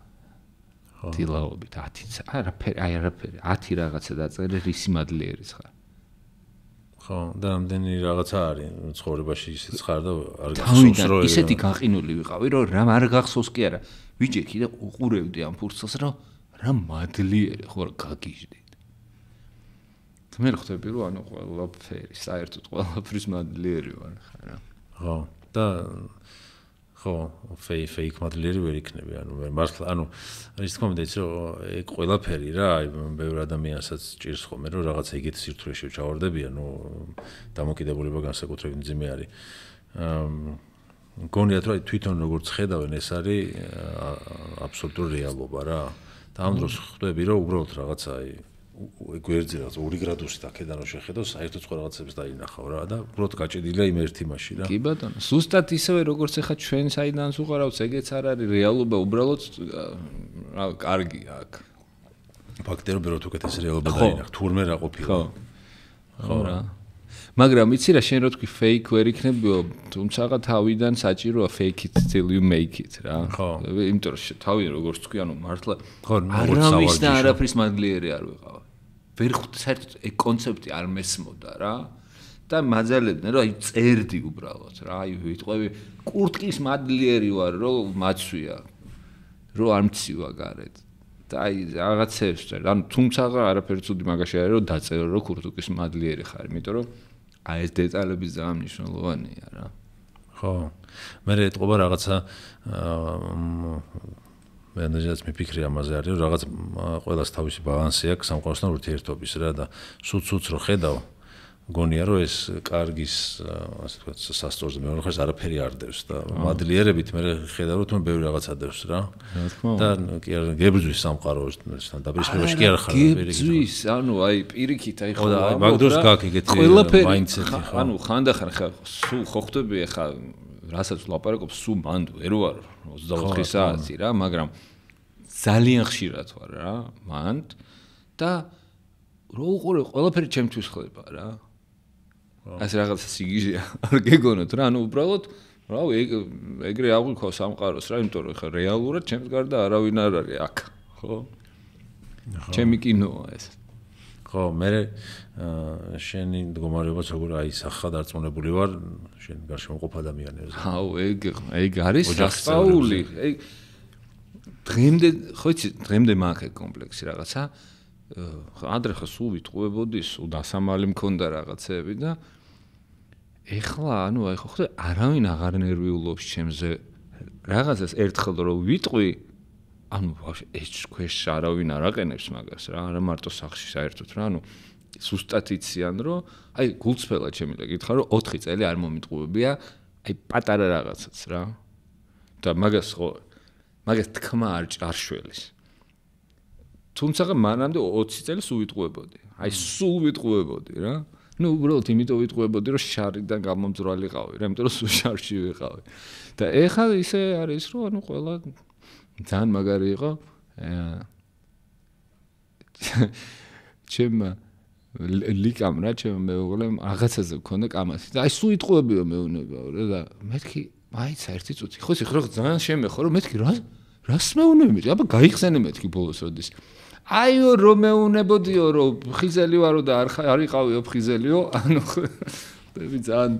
დილაობით 10 არაფერი 10 რაღაცა დაწერე რისი მადლიერის ხარ. ხო, და ამდენი რაღაცა არის ცხოვრებაში ისიც ხარ და არ გახსოვს რომ ისეთი გაყინული ვიყავი რომ რა არ გახსოვს კი არა. ვიჯექი და უყურებდი ამ ფურცელს რომ რა მადლიერი ხო გაგიჟდი. მე ხვდები რომ ანუ ყველაფერი საერთოდ ყველაფრის მადლიერი ვარ ხარა. ხო, და ხო, fake მადლიერი ვერ იქნები, ანუ მართლა, ანუ ის თქმა უნდა იცი რომ ეგ ყველაფერი რა, აი ბევრ ადამიანსაც ჭირს ხოლმე რომ რაღაცა იგივე სირთულეში ჩავარდებიან, ნუ დამოკიდებულება განსაკუთრებით მძიმე არის. მგონიათ რომ თვითონ როგორც ხედავენ ეს არის აბსოლუტური რეალობა რა. და ამ დროს ხვდები რომ უბრალოდ რაღაცა აი გვერდზე რაღაც 2 გრადუსით აქედან რომ შეხედო, საერთოდ სხვა რაღაცებს დაინახავ რა და უბრალოდ გაჭედილია იმ ერთ იმაში რა. კი ბატონო, ზუსტად ისევე როგორც ახლა ჩვენ საიდანაც უყარავთ, ეგეც არ არის რეალობა, უბრალოდ რა კარგია აქ. ფაქტია რომ უკეთეს რეალობა დაინახ, თურმე რა ყოფილა. ხო რა. მაგრამ იცი რა შენ რო თქვი fake ვერ იქნებიო, თუმცა თავიდან საჭიროა fake it till you make it რა. იმიტომ რომ თავიდან როგორც თქვი, ანუ მართლა არავის და არაფრის მადლიერი არ ვიყავ. ვერ ხვდი საერთოდ ეგ კონცეფტი არ მესმოდა რა. და მაძალებდნენ რომ აი წერდი უბრალოდ რა. აი ვიტყვევი კურტკის მადლიერი ვარ რომ მაცვია. რომ არ მცივა გარეთ. და აი რაღაცებს წერ. ანუ თუმცა არაფერი ცუდი მაგაში არის რომ დაწერო რომ კურტკის მადლიერი ხარ, იმიტომ რომ აი ეს დეტალები ძალიან მნიშვნელოვანია რა. ხო. მე ეტყობა რაღაცა მე ნაჟაც მიფიქრი ამაზე არის რომ რაღაც ყველას თავისი ბალანსი აქვს სამყაროსთან ურთიერთობის რა და სუც რო ხედავ გონია რომ ეს კარგის ასე ვთქვათ სასწორზე მეორე ხერს არაფერი არ დევს და მადლიერებით მე ხედავ რომ თუმცა ბევრი რაღაც ადევს რა. და კი არა გებძვის სამყაროსთან დაპირისპირებაში კი არ ხარ გებძვის ანუ აი პირიქით აი ხო აი მაგდროს გაქვს ეგეთი მაინდსეტი ხო ანუ ხანდახან ხა სულ ხო ხვდები ხა რასაც ვლაპარაკობ სულ მანდ ვერ ვარ 24 საათი რა მაგრამ ძალიან ხშირად ვარ რა მანდ და რო უყურე ყველაფერი ჩემთვის ხდება რა ეს რაღაცა სიგიჟეა არ გეგონოთ რა ანუ უბრალოდ რა ეგრე აღვიქვა სამყაროს რა იმიტომ რომ ხა რეალურად ჩემს გარდა არავინ არ არის აქ ხო ჩემი კინოა ეს ხო მე შენი მდგომარეობაც როგორ აისახა დარწმუნებული ვარ შენ გარშემოყოფ ადამიანებზე აუ ეგ არის სასწაული ეგ დღემდე ხო იცი დღემდე მაქვს ეგ კომპლექსი რაღაცა ადრე ხა სულ ვიტყუებოდი სულ დასამალი მქონდა რაღაცები და ეხლა ანუ აი ხო ხდა არავინ აღარ ნერვიულობს ჩემზე რაღაცას ერთხელ რომ ვიტყვი ანუ ეს ქვეშ არავინ არ აყენებს მაგას რა არა მარტო სახში საერთოდ რა ანუ ზუსტად იციან რომ აი გულწრფელად შემიძლია გითხრა რომ 4 წელი არ მომიტყუებია აი პატარა რაღაცაც რა და მაგას ხო მაგას თქმა არ შველის თუმცა მანამდე 20 წელი სულ ვიტყუებოდი აი სულ ვიტყუებოდი რა ну უბრალოდ იმიტომ ვიტყუებოდი რომ შარიდან გამომძვრალიყავი რა იმიტომ რომ სულ შარში ვიყავი და ეხლა ისე არის რომ ანუ ყველა ძალიან მაგარი იყო ჩემ ლიკამ რა ჩემ მეუღლემ რაღაცაზე მქონდა კამათი და აი სულ იტყუებიო მეუნებაო რა და მეთქი მაიცა ერთი წუთი ხო ისე ხო ძალიან შემეხო რომ მეთქი რას მეუნები აბა გაიხსენე მეთქი ბოლოს როდის აიო რომ მეუნებოდიო რომ ხიზელი ვარო და არ იყავიო ხიზელიო ანუ ხდები ძალიან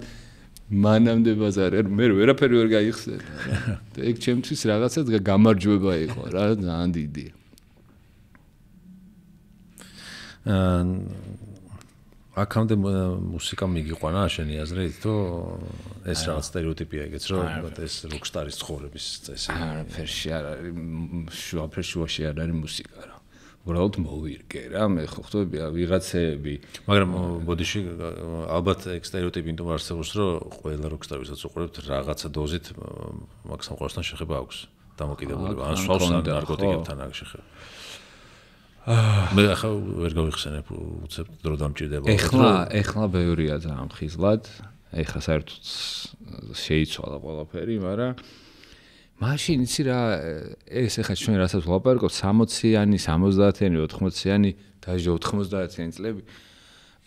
მანამდე ბაზარი მე ვერაფერი ვერ გაიხსენე და ეგ ჩემთვის რაღაცა გამარჯვება იყო რა ძალიან დიდი აქამდე მუსიკა მიგიყვანა შენი აზრით, თუ ეს რაღაც სტერეოტიპია ეგეც, რომ ეს როკსტარის ცხოვრების წესი. არაფერში არ არის, შუაფერში არ არის მუსიკა რა. უბრალოდ მოვირგე რა, მე ხო ხვდები ვიღაცეები. მაგრამ ბოდიში ალბათ ეგ სტერეოტიპი იმიტომ არსებობს, რომ ყველა როკსტარისაც უყურებთ რაღაცა დოზით მაგ სამყაროსთან შეხება აქვს. დამოკიდებულება, ან სვავს ან ნარკოტიკებთან აქვს შეხება. მე ახლა ვერ გავიხსენებ უცებ დრო დამჭირდება. ეხლა ბევრია ძალიან ხიზლად. ეხლა საერთოდ შეიცვალა ყველაფერი, მაგრამ მაშინ იცი რა ეს ეხლა ჩვენ რასაც ვლაპარაკობ 60-იანი, 70-იანი, 80-იანი, დაჟე 90-იანი წლები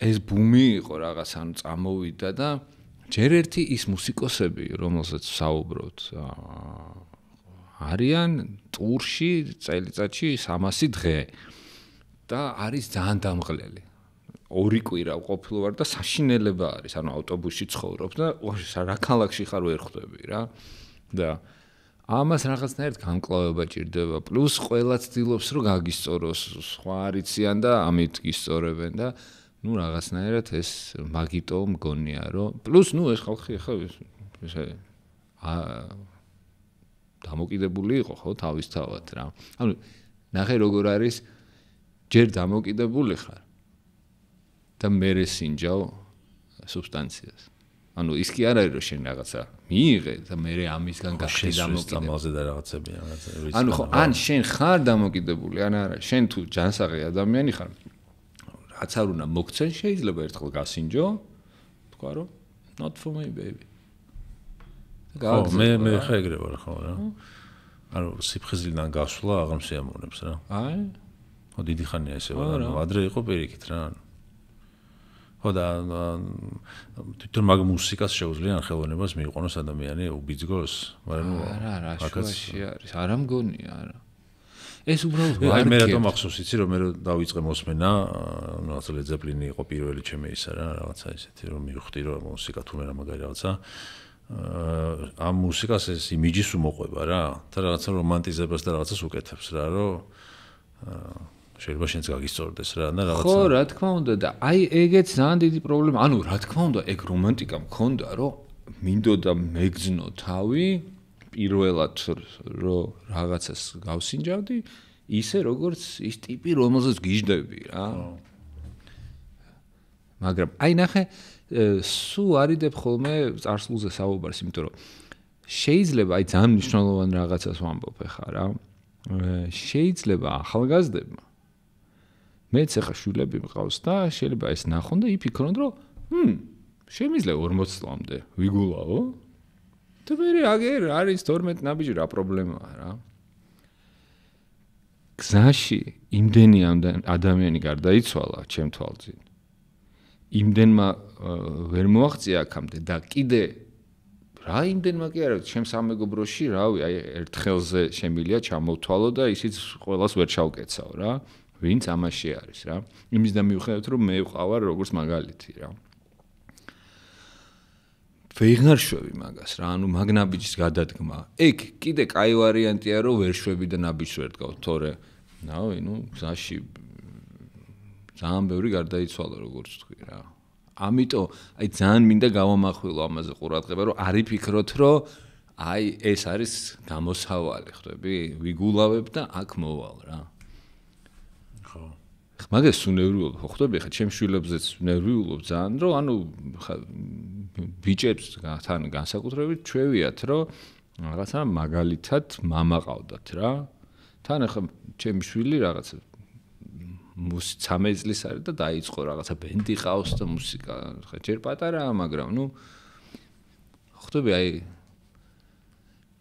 ეს ბუმი იყო რაღაც ანუ წამოვიდა და ჯერ ერთი ის მუსიკოსები, რომელსაც საუბრობთ, არიან ტურში წელიწადში 300 დღე და არის ძალიან დამღლელი. 2 კვირა ყოფილი ვარ და საშინელება არის, ანუ ავტობუსში ცხოვრობ და რა ქალაქში ხარ ვერ ხვდები რა. და ამას რაღაცნაირად გამკლავება ჭირდება. პლუს ყველა ცდილობს რომ გაგისწოროს, სხვა არიციან და ამით გისწორებენ და ნუ რაღაცნაირად ეს მაგიტო მგონია რომ პლუს ნუ ეს ხალხი ახლა ესე დამოკიდებული იყო ხო თავისთავად რა. ანუ ნახე როგორ არის ჯერ დამოკიდებული ხარ და მერე სინჯავ სუბსტანციას. ანუ ის კი არ არის რომ შენ რაღაცა მიიღე და მერე ამისგან გახდი დამოკიდებული და რაღაცები რაღაცა. ანუ ხო ან შენ ხარ დამოკიდებული ან არა, შენ თუ ჯანსაღი ადამიანი ხარ რაც არ უნდა მოგცენ შეიძლება ერთხელ გასინჯო, თქვა რომ not for me baby. ხო, მე ხა ეგრე ვარ ხო რა. ანუ სიფხიზლიდან გასვლა აღარ მსიამოვნებს რა. აი. ხო დიდი ხანია ესე ვარ, ანუ ადრე იყო პირიქით რა. ხო და თვითონ მაგ მუსიკას შეუძლიან ხელოვნებას მიიყვანოს ადამიანი უბიძგოს, მაგრამ ნუ არა, შუაში არის, არა მგონია, არა. ეს უბრალოდ აი მე რატომ ახსოვს იცი რომ მე დავიწყე მოსმენა, ნუ ასე Led Zeppelin იყო პირველი ჩემი ისა რა, რაღაცა ისეთი რომ მივხვდი რომ მუსიკა თუ მე რა მაგარი რაღაცა ამ მუსიკას ეს იმიჯის უმოყვება რა და რაღაცა რომანტიზებას და რაღაცას უკეთებს რა რომ შეიძლება შენც გაგისწორდეს რა და რაღაცა ხო რა თქმა უნდა და აი ეგეც ძალიან დიდი პრობლემა ანუ რა თქმა უნდა ეგ რომანტიკა მქონდა რომ მინდოდა მეგძნო თავი პირველად რომ რაღაცას გავსინჯავდი ისე როგორც ის ტიპი რომელზეც გიждდები რა მაგრამ აი ნახე სულ არიდებ ხოლმე წარსულზე საუბარს იმიტომ რომ შეიძლება აი ძალიან მნიშვნელოვან რაღაცას ვამბობ ახლა რა შეიძლება ახალგაზრდებმა მეც ახლა შვილები მყავს და შეიძლება ეს ნახონ და იფიქრონ რომ შემიძლია 40 წლამდე ვიგულაო და მე აგერ არის 12 ნაბიჯი რა პრობლემაა რა გზაში იმდენი ადამიანი გარდაიცვალა ჩემ თვალწინ იმდენმა ვერ მოაღწია აქამდე და კიდე რა იმდენმა კი არა ჩემს სამეგობროში რავი აი ერთხელზე შემილია ჩამოვთვალო და ისიც ყველას ვერ ჩავკეცავ რა ვინც ამაში არის რა იმის და მიუხედავად რომ მე ვყავარ როგორც მაგალითი რა ვეღარ შვები მაგას რა ანუ მაგნაბიჯის გადადგმა ეგ კიდე კაი ვარიანტია რომ ვერ შვები და ნაბიჯს ვერ დგავ თორე რავი ნუ გზაში ძალიან ბევრი გარდაიცვალა როგორც თქვი რა ამიტომ აი ძალიან მინდა გავამახვილო ამაზე ყურადღება რომ არ იფიქროთ რომ აი ეს არის გამოსავალი ხვდები ვიგულავებ და აქ მოვალ რა ხო მაგას უნერვიულობ ხო ხვდები ხა ჩემ შვილებზეც უნერვიულობ ძალიან რომ ანუ ხა ბიჭებს თან განსაკუთრებით ჩვევიათ რომ რაღაცა მაგალითად მამა ყავდათ რა თან ხა ჩემი შვილი რაღაცა 13 წლის არის და დაიწყო რაღაცა ბენდი ყავს და მუსიკა ხა ჯერ პატარაა მაგრამ ნუ ხვდები აი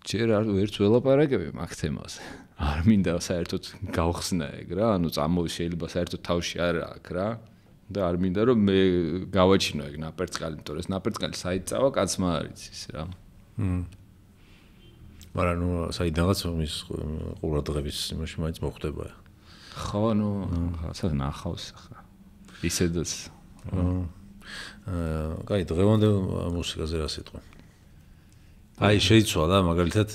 ჯერ არ ვერც ველაპარაკები მაგ თემაზე არ მინდა საერთოდ გავხსნა ეგ რა ანუ წამოვი შეიძლება საერთოდ თავში არ აქვს რა და არ მინდა რომ მე გავაჩინო ეგ ნაპერწკალი იმიტომ ეს ნაპერწკალი საიტწავა კაცმა არ იცის რა მაგრამ ნუ საიდანაც მის ყურადღების იმაში მაინც მოხდება ხო ნუ ასე ნახავს ხა ისედაც კაი დღევანდელ მუსიკაზე რა სიტყვა აი შეიცვალა მაგალითად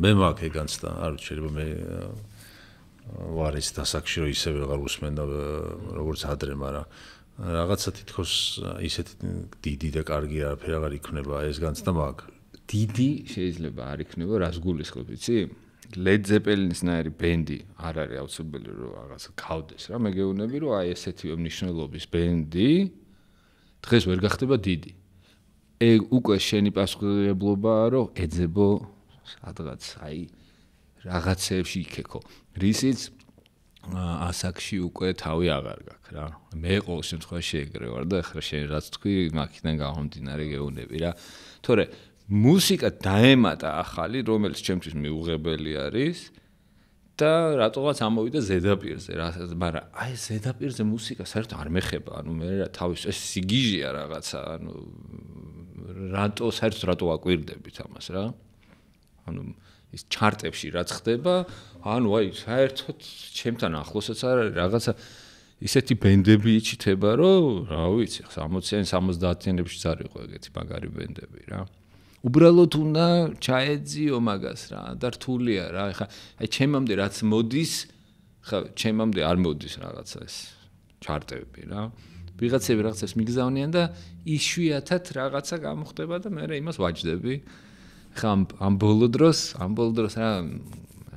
მე მაქვს ეგანცდა არ ვიცი შეიძლება მე ვარ ის დასაკში რომ ისე ვეღარ უსმენდა როგორც ადრე მაგრამ რაღაცა თითქოს ისეთი დიდი და კარგი არაფერი აღარ იქნება ეს განცდა მაგ. დიდი შეიძლება არ იქნება, რას გულისხმობ, იცი? Led Zeppelin-ის ბენდი არ არის აუცილებელი რომ რაღაცა გავდეს რა, მე გეუბნები რომ აი ესეთი მნიშვნელობის ბენდი დღეს ვერ გახდება დიდი. უკვე შენი პასუხისმგებლობაა რომ ეძებო სადღაც აი რაღაცეებში იქექო. რისიც ასაკში უკვე თავი აღარ გაქვს რა. მე ყოველ შემთხვევაში ეგრე ვარ და ახლა შენ რაც თქვი, მაგიდან გამომდინარე გეუბნები რა. თორე მუსიკა დაემატა ახალი, რომელიც ჩემთვის მიუღებელი არის და რატოღაც ამოვიდა ზედაპირზე რა, მაგრამ აი ზედაპირზე მუსიკა საერთოდ არ მეხება, ანუ მე რა თავის ეს სიგიჟეა რაღაცა, ანუ საერთოდ რატო აკვირდებით ამას რა? ანუ ის ჩარტებში რაც ხდება, ანუ აი საერთოდ ჩემთან ახლოსაც არის რაღაცა ისეთი ბენდები იჩითება, რომ რა ვიცი, 60-იან, 70-იანებში ზარიყო ეგეთი მაგარი ბენდები რა. უბრალოდ უნდა ჩაეძიო მაგას რა და რთულია რა. ეხლა აი ჩემამდე რაც მოდის, ხა ჩემამდე არ მოდის რაღაცა ეს ჩარტები რა. ვიღაცები რაღაცას მიგზავნიან და იშვიათად რაღაცა გამოხდება და მე იმას ვაჯდები. ხა ამ ბოლო დროს რა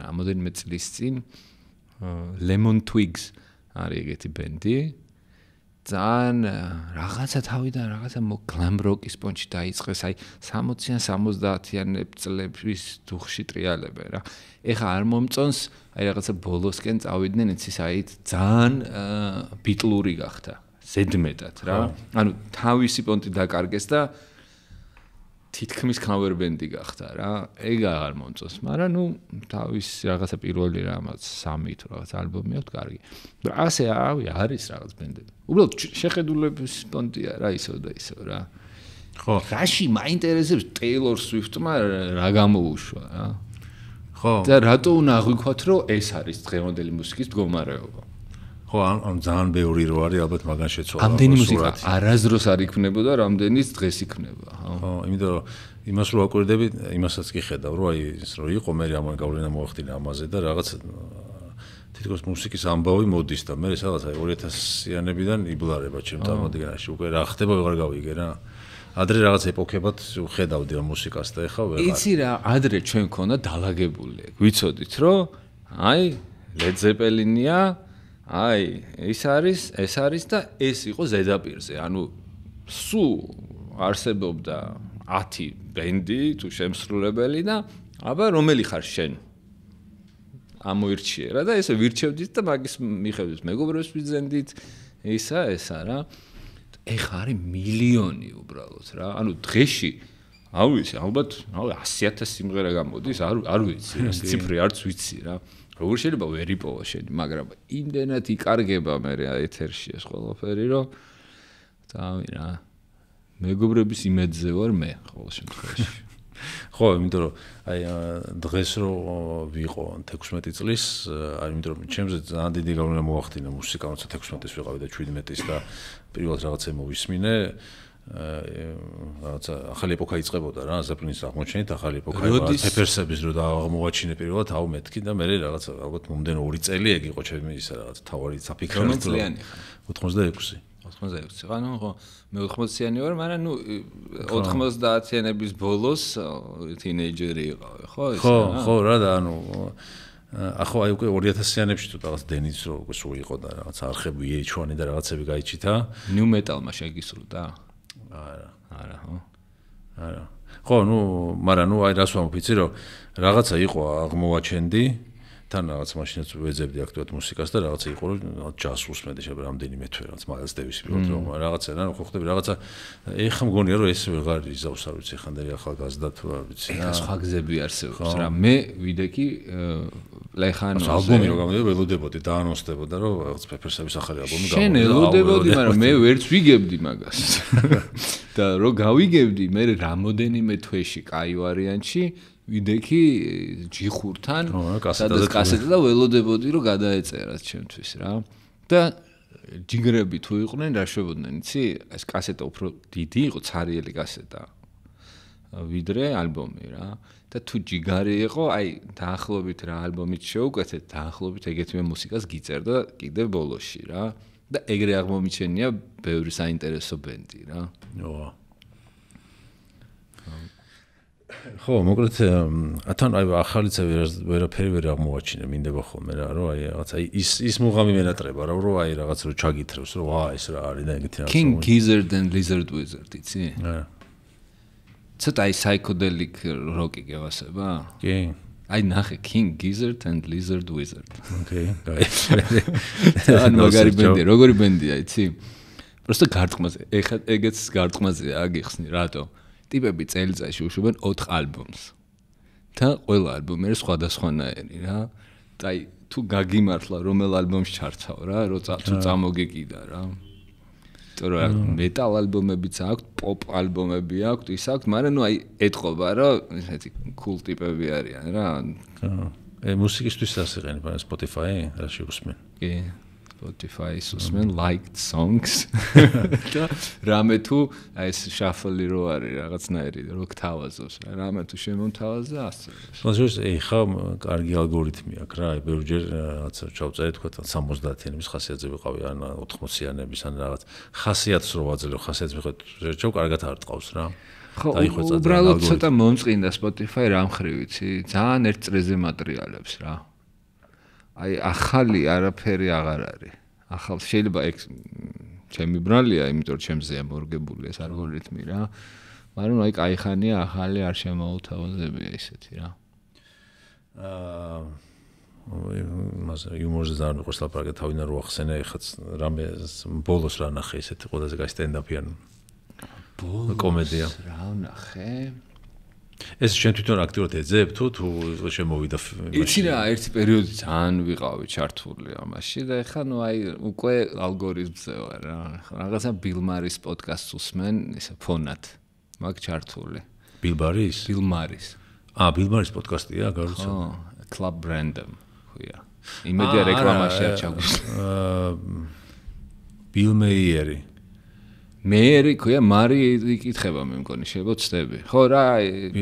რამოდენიმე წლის წინ Lemon Twigs არის ეგეთი ბენდი. ძალიან რაღაცა თავიდან რაღაცა glam rock-ის პონჩი დაიწყეს, აი 60-იან 70-იან წლების დუხში ტრიალებენ რა. ეხა არ მომწონს, აი რაღაცა ბოლოსკენ წავიდნენ, იცის, აი ძალიან ბიტლური გახდა, ზედმეტად რა. ანუ თავისი პონტი დაკარგეს და თითქმის cover band-ი გახდა რა. ეგ აღარ მომწონს, მაგრამ ნუ თავის რაღაცა პირველი რამაც 3 თუ რაღაც ალბომი აქვს კარგი. ასე არის რაღაც ბენდები. უბრალოდ შეხედულების პონტია რა ისო და ისო რა. ხო. რაში მაინტერესებს Taylor Swift-მა რა გამოუშვა რა. ხო. და რატო უნდა აღვიქვათ რომ ეს არის დღევანდელი მუსიკის მდგომარეობა. ხო, ან ძალიან ბევრი რო არის, ალბათ მაგან შეცვალა. ამდენი მუსიკა არასდროს არ იქნებოდა, რამდენიც დღეს იქნება, ხო, იმიტომ რომ იმას რო აკვირდები, იმასაც კი ხედავ, რომ აი ის რო იყო, მე ამან გავლენა მოახდინა ამაზე და რაღაც თითქოს მუსიკის ამბავი მოდის და მე სადღაც აი 2000-იანებიდან იბლარება ჩემ წარმოდგენაში, უკვე რა ხდება ვეღარ გავიგე რა. ადრე რაღაც ეპოქებად ხედავდი ამ მუსიკას და ეხლა ვეღარ. იცი რა, ადრე ჩვენ ქონდა დალაგებული. ვიცოდით, რომ აი Led Zeppelin-ია აი, ეს არის და ეს იყო ზედაპირზე. ანუ სულ არსებობდა 10 ბენდი თუ შემსრულებელი და აბა რომელი ხარ შენ? ამოირჩიე რა და ესე ვირჩევდით და მაგის მიხედვით მეგობრებს ვიძენდით, ესა რა. ეხა არის მილიონი უბრალოდ რა. ანუ დღეში არ ვიცი, ალბათ 100,000 სიმღერა გამოდის, არ ვიცი, ეს ციფრი არც ვიცი რა. როგორ შეიძლება ვერ იპოვა შენი, მაგრამ იმდენად იკარგება მე ეთერში ეს ყველაფერი, რომ თავი რა. მეგობრების იმედზე ვარ მე ყოველ შემთხვევაში. ხო, იმიტომ რომ აი დღეს რო ვიყო 16 წლის, აი იმიტომ რომ ჩემზე ძალიან დიდი გავლენა მოახდინა მუსიკა, როცა 16-ის ვიყავი და 17-ის და პირველად რაღაცა მოვისმინე. რაღაცა ახალი ეპოქა იწყებოდა რა, ზეპლინის აღმოჩენით ახალი ეპოქა იყო, პეპერსების რო აღმოვაჩინე პირველად, აუ მეთქი და მე რაღაცა ალბათ მომდენო 2 წელი ეგ იყო ჩემი ისა რაღაცა თავარი საფიქრე. რომელი წლიანი ხარ? 86. 86. ანუ ხო, მე 80-იანი ვარ, მაგრამ ნუ 90-იანების ბოლოს თინეიჯერი იყავი, ხო? ხო, რა და ანუ ახო აი უკვე 2000-იანებში თუ რაღაც დენის რო უკვე სულ იყო და რაღაც არხები VH1 და რაღაცები გაიჩითა. New Metal-მა შეგისრულდა? არა, ხო. არა. ხო, ნუ, მაგრამ ნუ აი რას ვამბობ, იცი რომ რაღაცა იყო აღმოვაჩენდი, თან რაღაც მაშინაც ვეძებდი აქტუალურ მუსიკას და რაღაცა იყო რომ ჯაზს უსმენდი შეიძლება რამდენიმე თვე რაღაც მაილს დევისი პირველად რომ რაღაცა რა ხო ხდები რაღაცა ეხა მგონია რომ ეს ვეღარ იზავს არ ვიცი ხანდელი ახალგაზრდა თუ არ ვიცი რა სხვა გზები არსებობს რა მე ვიდექი ლეხანოს ალბომი რო გამოდიოდა ველოდებოდი დაანონსდებოდა რომ რაღაც პეპერსების ახალი ალბომი გამოდიოდა შენ ელოდებოდი მაგრამ მე ვერც ვიგებდი მაგას და რო გავიგებდი მე რამოდენიმე თვეში კაი ვარიანტში ვიდექი ჯიხურთან სადაც კასეტა და ველოდებოდი რომ გადაეწერათ ჩემთვის რა და ჯიგრები თუ იყვნენ რა შვებოდნენ იცი ეს კასეტა უფრო დიდი იყო ცარიელი კასეტა ვიდრე ალბომი რა და თუ ჯიგარი იყო აი დაახლოებით რა ალბომით შეუკეთეთ დაახლოებით ეგეთივე მუსიკას გიწერდა კიდევ ბოლოში რა და ეგრე აღმომიჩენია ბევრი საინტერესო ბენდი რა. ხო, მოკლედ თან აი ახალიც ვერაფერი ვერ აღმოაჩინე, მინდება ხოლმე რა, რომ აი რაღაცა ის მუღამი მენატრება რა, რომ აი რაღაც რო ჩაგითრევს, რომ ეს რა არის და ეგეთი რაღაც. King Gizzard and Lizard Wizard, იცი? ცოტა აი psychedelic rock-ი გევასება? კი. აი ნახე King Gizzard and Lizard Wizard. Okay, გაი. ან მაგარი ბენდი, როგორი ბენდია, იცი? просто გარტყმაზე, ეხა ეგეც გარტყმაზეა აგიხსნი, რატო? ტიპები წელიწადში უშვებენ 4 ალბომს. და ყველა ალბომი არის სხვადასხვანაირი რა. აი თუ გაგიმართლა რომელ ალბომს ჩარცავ რა, თუ წამოგეკიდა რა. იმიტომ რომ მეტალ ალბომებიც აქვს, პოპ ალბომები აქვს, ის აქვს, მაგრამ ნუ აი ეთყობა რომ ესეთი cool ტიპები არიან რა. მუსიკისთვის ასეყენებ Spotify, რა შეუსმენ? კი. Spotify susmen liked songs და რამე თუ აი ეს shuffle რო არის რაღაცნაირი რო გთავაზობს რა რამე თუ შემომთავაზა ასე. მოსულს ეხა კარგი ალგორითმი აქვს რა, აი ბევრჯერ რაღაცა ჩავწერე თქვა 70-იანების ხასიათზე ვიყავი ან 80-იანების ან რაღაც ხასიათს რო ვაძლევ, ხასიათს ვიყავ ჯერ კარგად არ ტყავს რა. ხო, უბრალოდ ცოტა მომწყინდა Spotify რა მხრივ იცი, ძალიან ერთ წრეზე მატრიალებს რა. აი ახალი არაფერი აღარ არის. ახალ შეიძლება ეგ ჩემი ბრალია, იმიტომ რომ ჩემზეა მორგებული ეს ალგორითმი რა. მაგრამ აი кайხანია ახალი არ შემოუთავაზებია ისეთი რა. მას იუმორზე ძალიან მიყვარს ლაპარაკი, თავიდან რო ახსენე, ეხაც რამე ბოლოს რა ნახე ისეთი ყველაზე კაი სტენდაპიან კომედია. რა ნახე? ეს შენ თვითონ აქტიურად ეძებ თუ შემოვიდა იცი რა ერთი პერიოდი ძალიან ვიყავი ჩართული ამაში და ეხლა ნუ აი უკვე ალგორითმზე ვარ რა რაღაცა ბილ მარის პოდკასტს უსმენ ისე ფონად მაგ ჩართული ბილ მარის ბილ მარის პოდკასტია გარუცა ხო Club Random ხოია იმედია რეკლამაში არ ჩაგვისვა ბილ მეიერი მეერი ქვია მარი იკითხება მე მგონი შეიძლება ვწდები ხო რა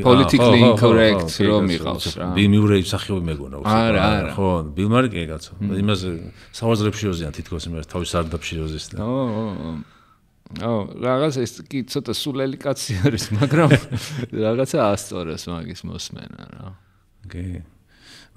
politically incorrect რომ იყავს რა ბილ მიურეი სახიობი მეგონა არა ხო ბილ მარი კი კაცო იმაზე სავაზრებშიოზიან თითქოს იმას თავის სარდაფშიოზის და რაღაცა ეს კი ცოტა სულელი კაცი არის მაგრამ რაღაცა ასწორებს მაგის მოსმენა რა კი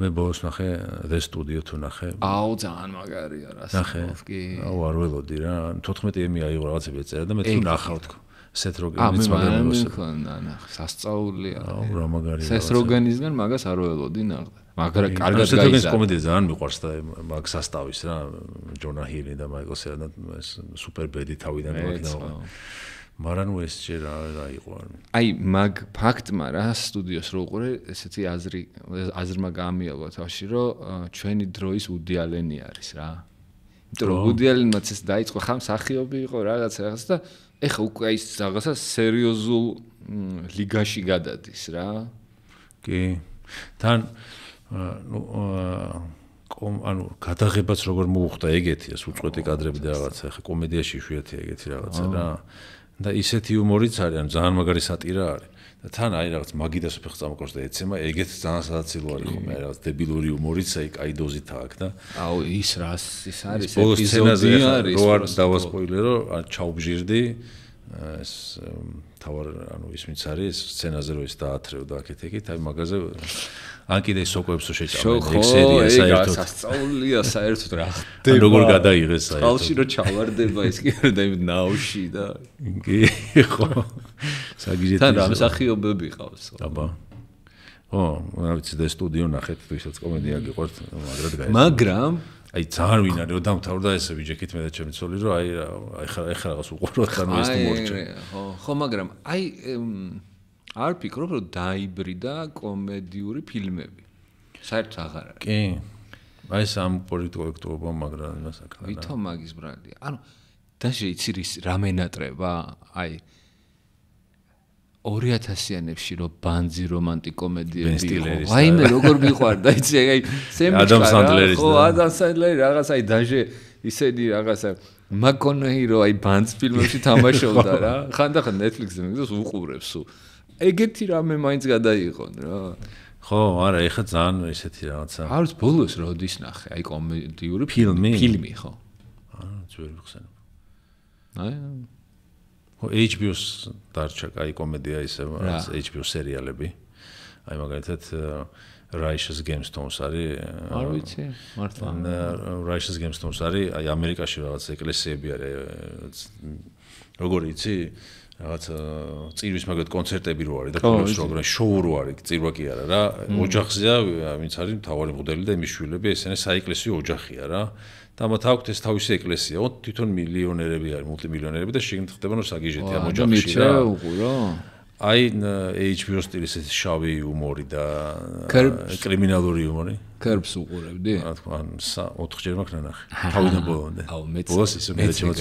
მე ბოლოს ნახე The Studio თუ ნახე. აუ ძალიან მაგარია რა სოფ კი. აუ არ ველოდი რა 14 ემი აიღო რაღაცები ეწერა და მე თუ ნახავ თქო. Seth Rogen-იც მაგრამ მიხონდა სასწაულია. აუ რა მაგარია. Seth Rogen-ისგან მაგას არ ველოდი ნახდა. მაგრამ კარგად Seth Rogen-ის კომედია ძალიან მიყვარს და მაგ სასტავის რა Jonah Hill და Michael Cera და ეს სუპერ ბედი თავიდან მოიქნა. მაგრამ ნუ ეს ჯერ რა იყო აი მაგ ფაქტმა რა სტუდიოს რო უყურე ესეთი აზრმა გაამიალვა თავში რომ ჩვენი დროის Woody Allen-ი არის რა იმიტომ რომ Woody Allen-მაც ეს დაიწყო ხამ სახიობი იყო რაღაც და ეხა უკვე ის რაღაცა სერიოზულ ლიგაში გადადის რა კი თან ანუ გადაღებაც როგორ მოუხდა ეგეთი ეს უწყვეტი კადრები და რაღაცა ეხა კომედიაში იშვიათია ეგეთი რაღაცა რა და ისეთი იუმორიც არის, ანუ ძალიან მაგარი სატირა არის. და თან აი რაღაც მაგიდას უფრო წამოყავს და ეცემა, ეგეთ ძალიან სადაცილო არის ხომ, რაღაც დებილური იუმორიც აი კაი დოზით აქვს და აუ ის რას ის არის ეპიზოდი არის, რო არ დავასპოილერო, ჩაუბჟირდი ეს თავარ ანუ ისმიც არის სცენაზე რო ის დაათრევდა აქეთ-იქით, აი მაგაზე ან კიდე სოკოებსო შეჭამენ ეგ სერია საერთოდ სასწაულია საერთოდ რა ხდება როგორ გადაიღეს საერთოდ ხალხი რო ჩავარდება ის კი არა და იმ ნაუში და კი ხო საგიჟეთი თან რა მსახიობები ყავს აბა ო რა ვიცი და სტუდიო ნახეთ თუ ისაც კომედია გიყვართ მაგრად გაიწყო მაგრამ აი ძალიან ვინ არის რომ დამთავრდა ესე ვიჯექით მე და ჩემი ცოლი რომ აი ხა რაღაც უყუროთ ანუ ეს მორჩა ხო მაგრამ აი არ ფიქრობ რომ დაიბრიდა კომედიური ფილმები საერთოდ აღარ არის კი აი სამ პოლიტკორექტობა მაგრამ იმას აკანა ვითომ მაგის ბრალია ანუ დაშე იცი რა მენატრება აი 2000-იანებში რო ბანძი რომანტიკ კომედიები იყო აი მე როგორ მიყვარდა იცი აი ადამ სანდლერის ხო ადამ სანდლერი რაღაც აი დაშე ისეთი რაღაცა მაკონეი რო აი ბანძ ფილმებში თამაშობდა რა ხანდახან Netflix-ზე მიგდოს უყურებს სულ ეგეთი რამე მაინც გადაიღონ რა ხო არა ეხა ძალიან ესეთი რაღაცა არის ბოლოს როდის ნახე აი კომედიური ფილმი ხო ძველი ხსენებ. აი HBO-ს დარჩა კაი კომედია ისე HBO სერიალები. აი მაგალითად Righteous Gemstones არის. არ ვიცი, მართლა. Righteous Gemstones არის, აი ამერიკაში რაღაც ეკლესიები არის. როგორი იცი? რაღაც წირვის მაგათ კონცერტები რო არის და ფლობს როგორი შოუ რო არის, წირვა კი არა რა. ოჯახზეა, ვინც არის მთავარი მოდელი და იმის შვილები, ესენი საეკლესიო ოჯახია რა. და მათ აქვთ ეს თავისი ეკლესია, თვითონ მილიონერები არის, მულტიმილიონერები და შეგნით ხდება რომ საგიჟეთი ამ ოჯახში რა. აი HBO სტილის ეს შავი ჰუმორი და კრიმინალური ჰუმორი. კერბს უყურებდი? რა თქმა უნდა, 4ჯერ მაქვს ნანახი. თავიდან ბოლომდე. აუ მეც ბოლოს ისე მეცემა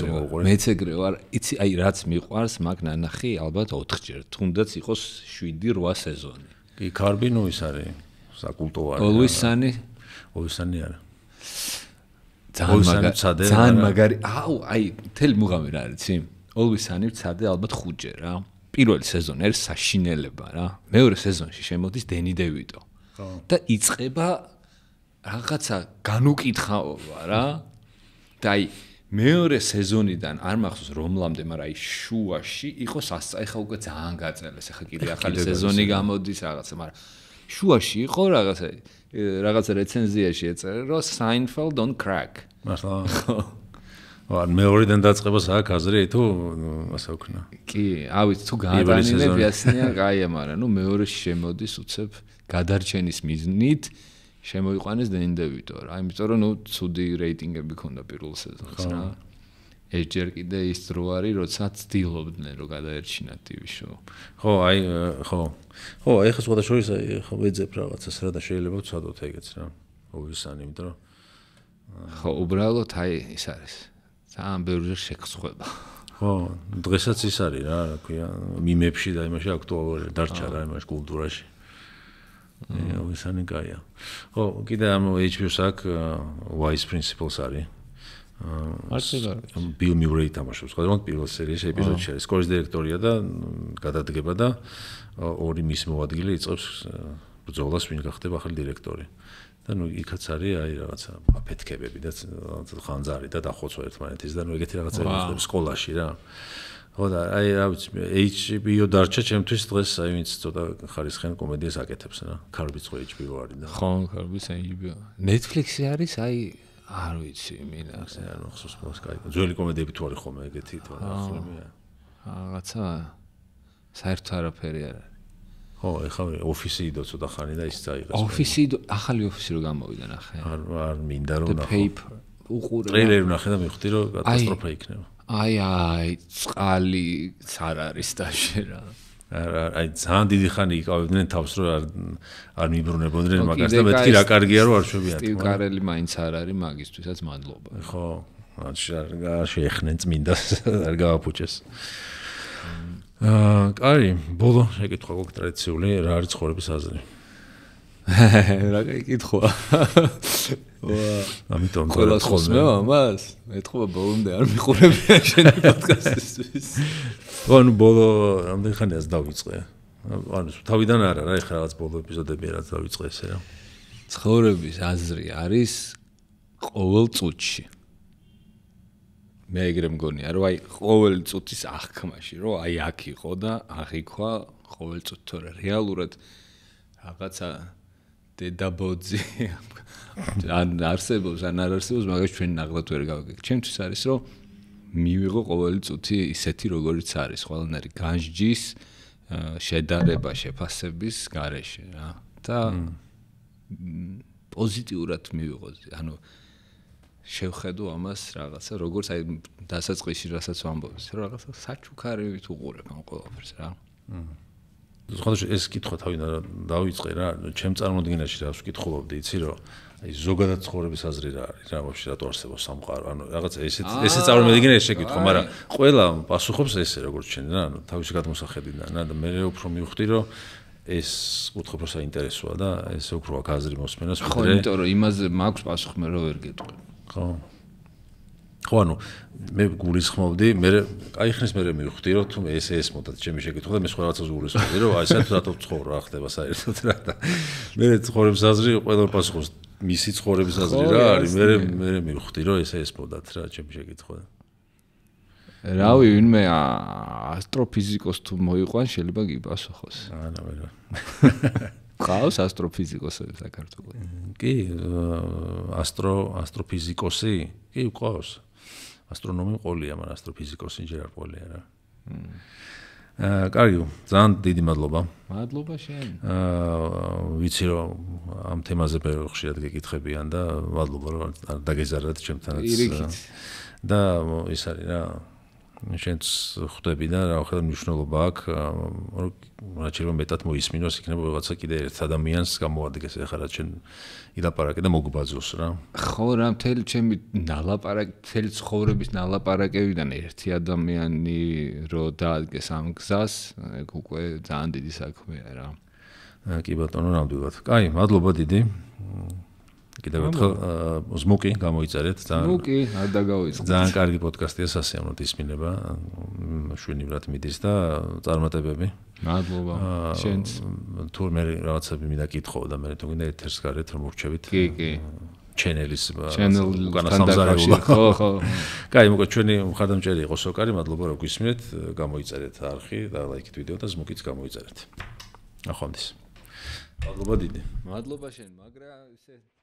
მეც ეგრე ვარ. იცი, აი რაც მიყვარს, მაქვს ნანახი ალბათ 4ჯერ. თუნდაც იყოს 7-8 სეზონი. კი, კარბი ნუ ის არის საკულტო არის. ოლვისანი არა. ძალიან მაგარი. აუ, აი, მთელი მუღამი რა არის, იცი? ოლვისანი ვცადე ალბათ 5ჯერ რა. პირველი სეზონი არის საშინელება რა. მეორე სეზონში შემოდის დენი დევიტო. და იწყება რაღაცა განუკითხაობა რა. და აი მეორე სეზონიდან არ მახსოვს რომლამდე, მაგრამ აი შუაში იყოს ეხა უკვე ძალიან გაწელეს. ეხა კიდე ახალი სეზონი გამოდის რაღაცა, მაგრამ შუაში იყო რაღაცა რეცენზიაში ეწერა, რომ Seinfeld on crack. მართლა. ან მეორედან დაწყებას აქვს აზრი თუ ასე ვქნა. კი, ავიც თუ გადაანინებ იასნია, კაია, მაგრამ ნუ მეორეში შემოდის უცებ გადარჩენის მიზნით შემოიყვანეს დენი დევიტო რა. იმიტომ რომ ნუ ცუდი რეიტინგები ქონდა პირველ სეზონს რა. ეს ჯერ კიდე ის დრო არის, როცა ცდილობდნენ რომ გადაერჩინათ TV show. ხო, აი, ხო. ხო, აი ხა სხვადასხვა ხო ვეძებ რაღაცას რა და შეიძლება ვცადოთ ეგეც რა. ოვისანი, იმიტომ რომ ხო, უბრალოდ აი ის არის. ძალიან ბევრი შეგხვდება. ხო, დღესაც ის არის რა, რა ქვია, მიმებში და იმაში აქტუალური დარჩა რა იმაში კულტურაში. ოვისანი კაია. ხო, კიდე ამ HBO-ს აქვს Wise Principles არის. Bill Murray თამაშობს. ხოდმოდ პირველ სერიის ეპიზოდში არის. სკოლის დირექტორია და გადადგება და ორი მის მოადგილე იწყებს ბრძოლას, ვინ გახდება ახალი დირექტორი. და ნუ იქაც არის აი რაღაცა აფეთქებები და ხანძარი და დახოცვა ერთმანეთის და ნუ ეგეთი რაღაცები ხდება სკოლაში რა. ხო და აი რა ვიცი HBO დარჩა ჩემთვის დღეს აი ვინც ცოტა ხარისხიან კომედიას აკეთებს რა. კარბიც ხო HBO არის და. ხო, კარბიც HBO. Netflix-ი არის აი არ ვიცი მინა. არ მახსოვს მას კაი. ძველი კომედიები თუ არის ხოლმე ეგეთი თუ ახლებია. რაღაცა საერთოდ არაფერი არ არის. ხო, ეხლა ოფისი idო ცოტა ხანი და ის წაიღეს. ოფისი idო, ახალი ოფისი რო გამოვიდა ნახე. არ მინდა რომ ნახო. უყურე. ტრეილერი ნახე და მივხვდი რომ კატასტროფა იქნება. აი, წყალი არ არის დაშე რა. აი, ძალიან დიდი ხანი იკავებდნენ თავს რომ არ მიბრუნებოდნენ მაგას და მეთქი რა კარგია რომ არ შვებიათ. სტივ კარელი მაინც არ არის მაგისთვისაც მადლობა. ხო, არ შეეხნენ წმინდას, არ გააფუჭეს. კარი, ბოლო შეკითხვა გვაქვს ტრადიციული, რა არის ცხოვრების აზრი? რა კითხვა? ამიტომ ყველას ხოსმე ამას? ეთქვა ბოლომდე არ მიყურებია შენი პოდკასტისთვის. ხო, ნუ ბოლო რამდენი ხანია დავიწყე? ანუ თავიდან არა რა, ეხლა რაღაც ბოლო ეპიზოდები რაც დავიწყე ესე რა. ცხოვრების აზრი არის ყოველ წუთში. მე ეგრე მგონია, რომ აი ყოველ წუთის აღქმაში, რომ აი აქ იყო და აღიქვა ყოველ წუთი, თორე რეალურად რაღაცა დედაბოძი ან არსებობს, ან არ არსებობს, მაგას ჩვენ ნაღდათ ვერ გავიგებთ. ჩემთვის არის, რომ მივიღო ყოველი წუთი ისეთი, როგორიც არის, ყველანაირი განსჯის, შედარება, შეფასების გარეშე რა. და პოზიტიურად მივიღო, ანუ შევხედო ამას რაღაცა, როგორც აი დასაწყისში რასაც ვამბობთ, რომ რაღაცა საჩუქარევით უყურებ ამ ყველაფერს რა. ხოდაშ ეს კითხვა თავიდან დავიწყე რა, ჩემ წარმოდგენაში რას ვკითხულობდი, იცი რომ აი ზოგადად ცხოვრების აზრი რა არის, რა ვაფშე რატო არსებობს სამყარო, ანუ რაღაცა ესე წარმოდგენაში შეკითხვა, მაგრამ ყველა პასუხობს ესე როგორც ჩვენ რა, ანუ თავისი გადმოსახედიდან რა და მე უფრო მივხვდი რომ ეს კუთხე საინტერესოა და ესე უფრო აქ აზრი მოსმენას ვიდრე. ხო, იმიტომ რომ იმაზე მაქვს პასუხი, მე რო ვერ გეტყვი. ხო. ხო, ანუ მე გულისხმობდი, მე აი ხნის მე მივხვდი რომ თუ ეს მოდათ ჩემი შეკითხვა და მე სხვა რაღაცას გულისხმობდი რომ აი საერთოდ რატო ცხოვრ რა ხდება საერთოდ რა და მე ცხოვრების აზრი ყველა პასუხობს მისი ცხოვრების აზრი რა არის მე მივხვდი რომ ესე ესპოდათ რა ჩემი შეკითხვა რავი ვინმე ასტროფიზიკოს თუ მოიყვან შეიძლება გიპასუხოს არა ვერა ყავს ასტროფიზიკოსები საქართველოში კი ასტროფიზიკოსი კი ყავს ასტრონომი ყოლია მაგრამ ასტროფიზიკოსი ჯერ არ ყოლია რა კარგი ძალიან დიდი მადლობა მადლობა შენ ვიცი რომ ამ თემაზე ბევრი ხშირად გეკითხებიან და მადლობა რომ დაგეზარდათ ჩემთანაც და ის არის რა შენც ხვდები და რა ხარ მნიშვნელობა აქვს რაც შეიძლება მეტად მოისმინოს იქნება რაღაცა კიდე ერთ ადამიანს გამოადგეს ახლა რაც შენ ილაპარაკე და მოგბაძოს რა ხო რა მთელი ჩემი ნალაპარაკი მთელი ცხოვრების ნალაპარაკებიდან ერთი ადამიანი რო დაადგეს ამ გზას ეგ უკვე ძალიან დიდი საქმეა რა კი ბატონო ნამდვილად კაი მადლობა დიდი კიდევ ერთხელ ზმუკი გამოიწერეთ ზმუკი არ დაგავიწყდით ძალიან კარგი პოდკასტია სასიამოვნო ისმინება შვენივრად მიდის და წარმატებები მადლობა შენც თუ მე რაღაცები მინდა კითხო და მე თუ გინდა ეთერს გარეთ რომ მორჩევით კი ჩენელის უკანასამზარეულო ხო კაი მოკლედ ჩვენი მხარდამჭერი იყო სოკარი მადლობა რომ გვისმინეთ გამოიწერეთ არხი და ლაიქით ვიდეო და ზმუკიც გამოიწერეთ ნახვამდის მადლობა დიდი მადლობა შენ მაგრა ისე